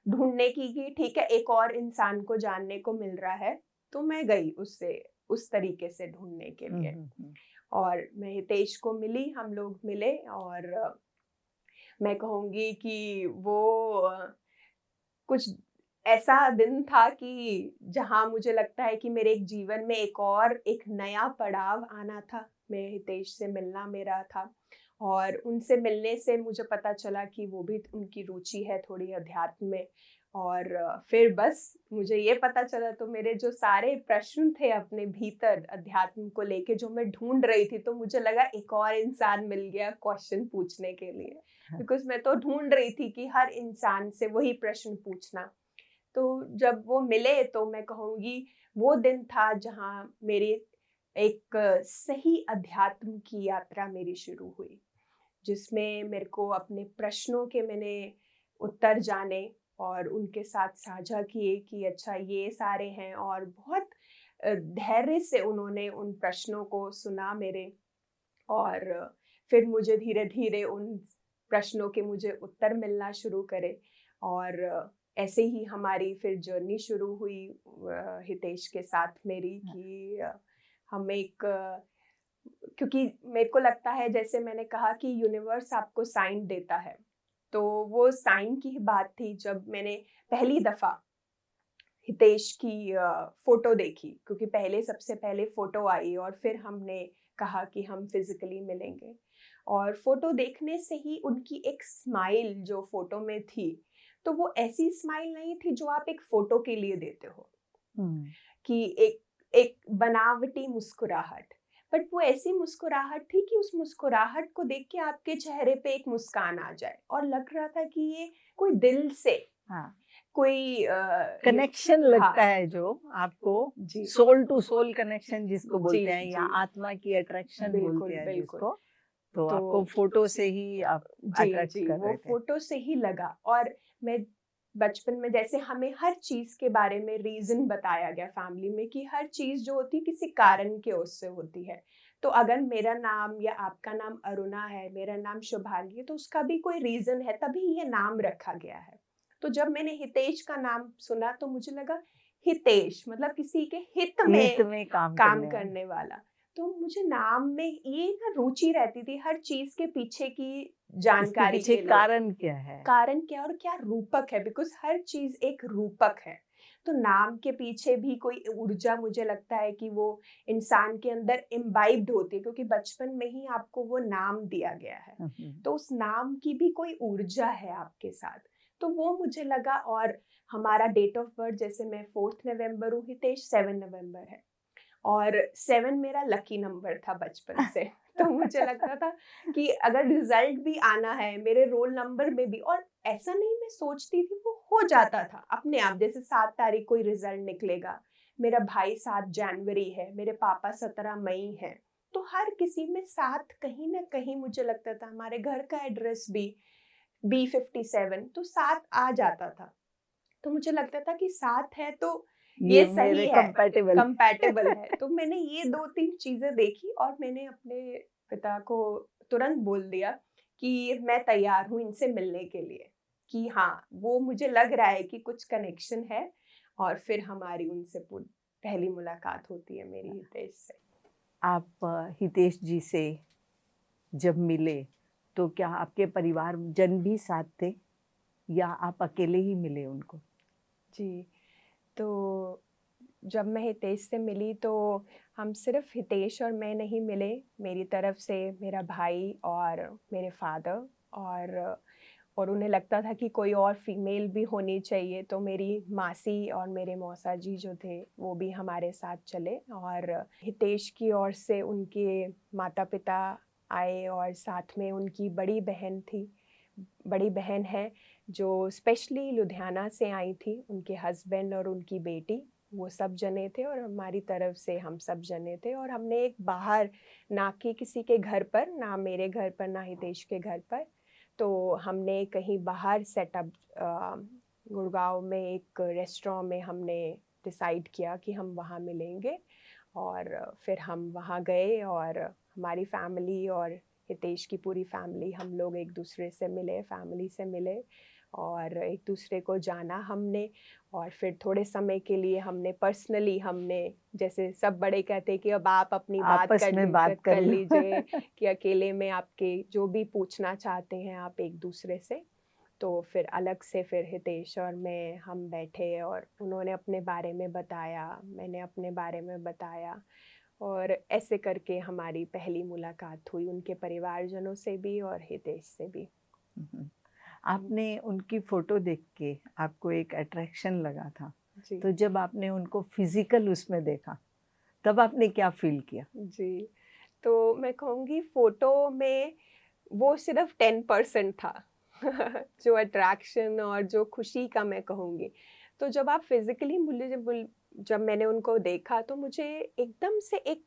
ढूँढने की कि ठीक है, एक और इंसान को जानने को मिल रहा है, तो मैं गई उससे उस तरीके से ढूँढने के लिए। और मैं हितेश को मिली, हम लोग मिले। और मैं कहूँगी कि वो कुछ ऐसा दिन था कि जहाँ मुझे लगता है कि मेरे एक जीवन में एक नया पड़ाव आना था। मैं हितेश से मिलना मेरा था, और उनसे मिलने से मुझे पता चला कि वो भी, उनकी रुचि है थोड़ी अध्यात्म में। और फिर बस मुझे ये पता चला, तो मेरे जो सारे प्रश्न थे अपने भीतर अध्यात्म को लेके जो मैं ढूंढ रही थी, तो मुझे लगा एक और इंसान मिल गया क्वेश्चन पूछने के लिए। बिकॉज मैं तो ढूंढ रही थी कि हर इंसान से वही प्रश्न पूछना। तो जब वो मिले, तो मैं कहूँगी वो दिन था जहाँ मेरी एक सही अध्यात्म की यात्रा मेरी शुरू हुई, जिसमें मेरे को अपने प्रश्नों के मैंने उत्तर जाने और उनके साथ साझा किए कि अच्छा ये सारे हैं। और बहुत धैर्य से उन्होंने उन प्रश्नों को सुना मेरे। और फिर मुझे धीरे धीरे उन प्रश्नों के मुझे उत्तर मिलना शुरू करे। और ऐसे ही हमारी फिर जर्नी शुरू हुई हितेश के साथ मेरी, कि हम एक क्योंकि मेरे को लगता है, जैसे मैंने कहा कि यूनिवर्स आपको साइन देता है, तो वो साइन की बात थी जब मैंने पहली दफा हितेश की फोटो देखी, क्योंकि पहले सबसे पहले फोटो आई और फिर हमने कहा कि हम फिजिकली मिलेंगे। और फोटो देखने से ही उनकी एक स्माइल जो फोटो में थी, तो वो ऐसी स्माइल नहीं थी जो आप एक फोटो के लिए देते हो कि एक एक बनावटी मुस्कुराहट, बट वो ऐसी मुस्कुराहट थी कि उस मुस्कुराहट को देख के आपके चेहरे पे एक मुस्कान आ जाए और लग रहा था कि ये कोई दिल से कोई कनेक्शन लगता है जो आपको, जी सोल टू सोल कनेक्शन जिसको जी बोलते हैं, या जी आत्मा की अट्रैक्शन बिल्कुल बोलते हैं बिल्कुल। जिसको, तो तो आपको फोटो से ही आप जी अट्रैक्ट जी कर वो रहे थे। फोटो से ही लगा। और मैं बचपन में जैसे हमें हर चीज के बारे में रीजन बताया गया फैमिली में कि हर चीज जो होती है किसी कारण के उससे होती है। तो अगर मेरा नाम या आपका नाम अरुणा है, मेरा नाम शुभांगी है, तो उसका भी कोई रीजन है, तभी ये नाम रखा गया है। तो जब मैंने हितेश का नाम सुना तो मुझे लगा हितेश मतलब किसी के हित में काम काम करने वाला। करने वाला। तो मुझे नाम में ये ना रुचि रहती थी हर चीज के पीछे की इसके जानकारी पीछे के लिए। कारण क्या है? कारण क्या और क्या रूपक है, बिकॉज हर चीज एक रूपक है। तो नाम के पीछे भी कोई ऊर्जा मुझे लगता है कि वो इंसान के अंदर इम्बाइब्ड होती है, क्योंकि बचपन में ही आपको वो नाम दिया गया है। तो उस नाम की भी कोई ऊर्जा है आपके साथ, तो वो मुझे लगा। और हमारा डेट ऑफ बर्थ, जैसे मैं 4 नवंबर हूँ, हितेश 7 नवंबर है, और 7 मेरा लकी नंबर था बचपन से। तो मुझे लगता था कि अगर रिजल्ट भी आना है मेरे रोल नंबर में भी, और ऐसा नहीं मैं सोचती थी, वो हो जाता था अपने आप। जैसे 7 तारीख को ही रिजल्ट निकलेगा, मेरा भाई 7 जनवरी है, मेरे पापा 17 मई है, तो हर किसी में 7 कहीं ना कहीं मुझे लगता था। हमारे घर का एड्रेस भी B57, तो 7 आ जाता था। तो मुझे लगता था कि 7 है तो ये सही है, कंपैटिबल है। तो मैंने ये 2-3 चीजें देखी और मैंने अपने पिता को तुरंत बोल दिया कि मैं तैयार हूँ इनसे मिलने के लिए, कि हाँ वो मुझे लग रहा है कि कुछ कनेक्शन है। और फिर हमारी उनसे पहली मुलाकात होती है मेरी हितेश से। आप हितेश जी से जब मिले तो क्या आपके परिवार जन भी साथ थे या आप अकेले ही मिले उनको? जी, तो जब मैं हितेश से मिली तो हम सिर्फ हितेश और मैं नहीं मिले, मेरी तरफ से मेरा भाई और मेरे फादर, और उन्हें लगता था कि कोई और फीमेल भी होनी चाहिए, तो मेरी मासी और मेरे मौसा जी जो थे वो भी हमारे साथ चले। और हितेश की ओर से उनके माता पिता आए और साथ में उनकी बड़ी बहन थी, बड़ी बहन है जो स्पेशली लुधियाना से आई थी, उनके हस्बैंड और उनकी बेटी, वो सब जने थे और हमारी तरफ से हम सब जने थे। और हमने एक बाहर, ना कि किसी के घर पर, ना मेरे घर पर ना हितेश के घर पर, तो हमने कहीं बाहर सेटअप, गुड़गांव में एक रेस्टोरेंट में हमने डिसाइड किया कि हम वहाँ मिलेंगे। और फिर हम वहाँ गए और हमारी फैमिली और हितेश की पूरी फैमिली, हम लोग एक दूसरे से मिले, फैमिली से मिले और एक दूसरे को जाना हमने। और फिर थोड़े समय के लिए हमने पर्सनली, हमने जैसे सब बड़े कहते हैं कि अब आप अपनी बात आपस में बात कर लो। लीजिए कि अकेले में आपके जो भी पूछना चाहते हैं आप एक दूसरे से। तो फिर अलग से फिर हितेश और मैं हम बैठे और उन्होंने अपने बारे में बताया, मैंने अपने बारे में बताया, और ऐसे करके हमारी पहली मुलाकात हुई उनके परिवारजनों से भी और हितेश से भी। आपने उनकी फोटो देख के आपको एक अट्रैक्शन लगा था, जी तो जब आपने उनको फिजिकल उसमें देखा तब आपने क्या फील किया? जी, तो मैं कहूँगी फोटो में वो सिर्फ 10% था जो अट्रैक्शन और जो खुशी का मैं कहूँगी। तो जब आप फिजिकली मुझे जब मैंने उनको देखा तो मुझे एकदम से एक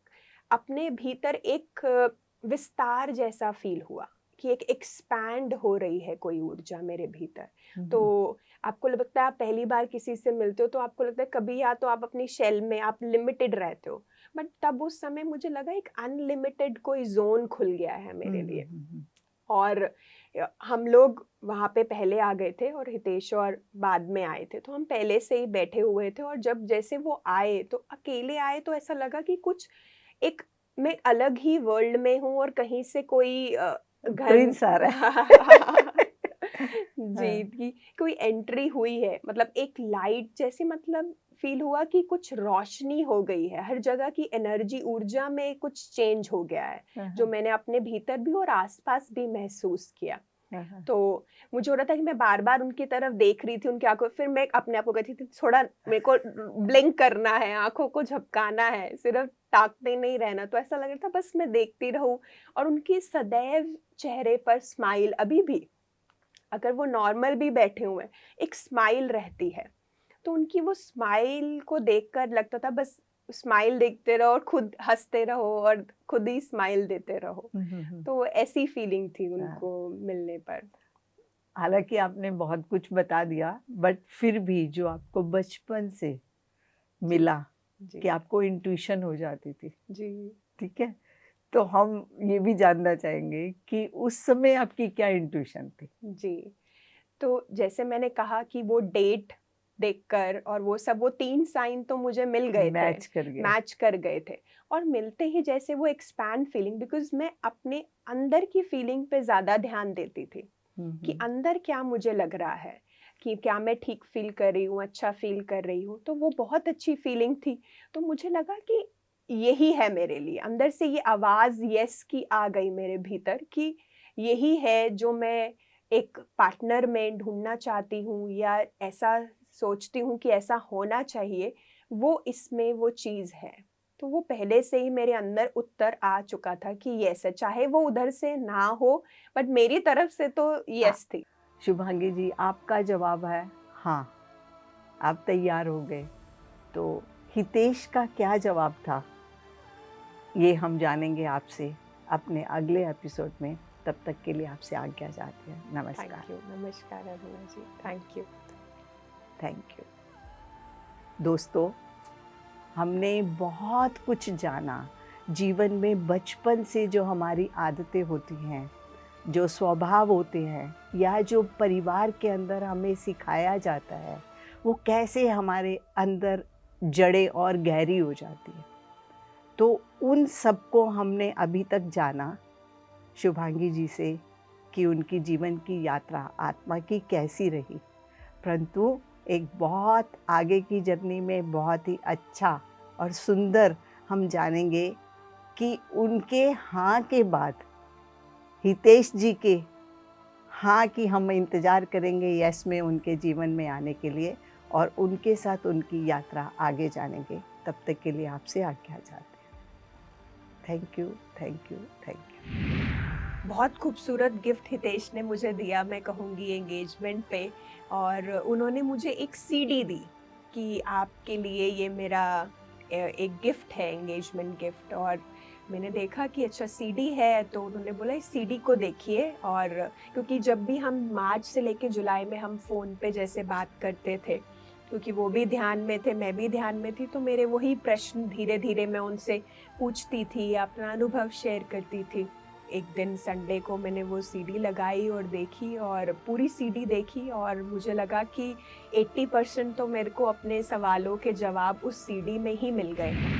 अपने भीतर एक विस्तार जैसा फील हुआ कि एक एक्सपैंड हो रही है कोई ऊर्जा मेरे भीतर। तो आपको लगता है आप पहली बार किसी से मिलते हो तो आपको लगता है कभी या तो आप अपनी शेल में आप लिमिटेड रहते हो, बट तब उस समय मुझे लगा एक अनलिमिटेड कोई जोन खुल गया है मेरे लिए। और हम लोग वहाँ पे पहले आ गए थे और हितेश और बाद में आए थे, तो हम पहले से ही बैठे हुए थे। और जब जैसे वो आए तो अकेले आए तो ऐसा लगा कि कुछ एक मैं अलग ही वर्ल्ड में हूँ और कहीं से कोई घर प्रिंस आ रहा है। जी, कि कोई एंट्री हुई है, मतलब एक लाइट जैसे, मतलब फील हुआ कि कुछ रोशनी हो गई है, हर जगह की एनर्जी, ऊर्जा में कुछ चेंज हो गया है, जो मैंने अपने भीतर भी और आसपास भी महसूस किया। तो मुझे हो रहा था कि मैं बार-बार उनकी तरफ देख रही थी, उनकी आँखों, फिर मैं अपने आप को कहती थी थोड़ा मेरे को ब्लिंक करना है, आँखों को झपकाना है, सिर्फ ताकते नहीं रहना। तो ऐसा लग रहा था बस मैं देखती रहूँ, और उनकी सदैव चेहरे पर स्माइल, अभी भी अगर वो नॉर्मल भी बैठे हुए हैं, एक स्माइल रहती है। तो उनकी वो स्माइल को देखकर लगता था बस स्माइल देखते रहो और खुद हँसते रहो और खुद ही स्माइल देते रहो। तो ऐसी फीलिंग थी उनको मिलने पर। हालांकि आपने बहुत कुछ बता दिया, बट फिर भी जो आपको बचपन से मिला जी कि आपको इंट्यूशन हो जाती थी, जी ठीक है, तो हम ये भी जानना चाहेंगे कि उस समय आपकी क्या इंट्यूशन थी? जी। तो जैसे मैंने कहा कि वो डेट देखकर और वो सब, वो 3 साइन तो मुझे मिल गए थे, मैच कर गए थे। और मिलते ही जैसे वो एक्सपैंड फीलिंग, बिकॉज़ मैं अपने अंदर की फीलिंग पे ज़्यादा ध्यान देती थी कि अंदर क्या मुझे लग रहा है, कि क्या मैं ठीक फील कर रही हूँ, अच्छा फील कर रही हूँ। तो वो बहुत अच्छी फीलिंग थी। तो मुझे लगा कि यही है मेरे लिए। अंदर से ये आवाज़ यस की आ गई मेरे भीतर कि यही है जो मैं एक पार्टनर में ढूँढना चाहती हूँ, या ऐसा सोचती हूँ कि ऐसा होना चाहिए, वो इसमें वो चीज़ है। तो वो पहले से ही मेरे अंदर उत्तर आ चुका था कि यस है, चाहे वो उधर से ना हो, बट मेरी तरफ से तो यस थी। शुभांगी जी, आपका जवाब है हाँ, आप तैयार हो गए। तो हितेश का क्या जवाब था, ये हम जानेंगे आपसे अपने अगले एपिसोड में। तब तक के लिए आपसे आज्ञा चाहते हैं। नमस्कार। Thank you. नमस्कार Aruna ji, thank you. Thank you. दोस्तों, हमने बहुत कुछ जाना जीवन में। बचपन से जो हमारी आदतें होती हैं, जो स्वभाव होते हैं, या जो परिवार के अंदर हमें सिखाया जाता है, वो कैसे हमारे अंदर जड़े और गहरी हो जाती है। तो उन सबको हमने अभी तक जाना शुभांगी जी से कि उनकी जीवन की यात्रा आत्मा की कैसी रही। परंतु एक बहुत आगे की जर्नी में बहुत ही अच्छा और सुंदर हम जानेंगे कि उनके हाँ के बाद हितेश जी के हाँ की हम इंतज़ार करेंगे यस में उनके जीवन में आने के लिए, और उनके साथ उनकी यात्रा आगे जानेंगे। तब तक के लिए आपसे आज्ञा चाहते हैं। Thank you, thank you, thank you. बहुत खूबसूरत गिफ्ट हितेश ने मुझे दिया, मैं कहूँगी एंगेजमेंट पे। और उन्होंने मुझे एक सीडी दी कि आपके लिए ये मेरा एक गिफ्ट है, एंगेजमेंट गिफ्ट। और मैंने देखा कि अच्छा सीडी है, तो उन्होंने बोला इस सीडी को देखिए। और क्योंकि जब भी हम मार्च से लेके जुलाई में हम फ़ोन पे जैसे बात करते थे, क्योंकि वो भी ध्यान में थे, मैं भी ध्यान में थी, तो मेरे वही प्रश्न धीरे धीरे मैं उनसे पूछती थी, अपना अनुभव शेयर करती थी। एक दिन संडे को मैंने वो सीडी लगाई और देखी, और पूरी सीडी देखी, और मुझे लगा कि 80% तो मेरे को अपने सवालों के जवाब उस सीडी में ही मिल गए हैं।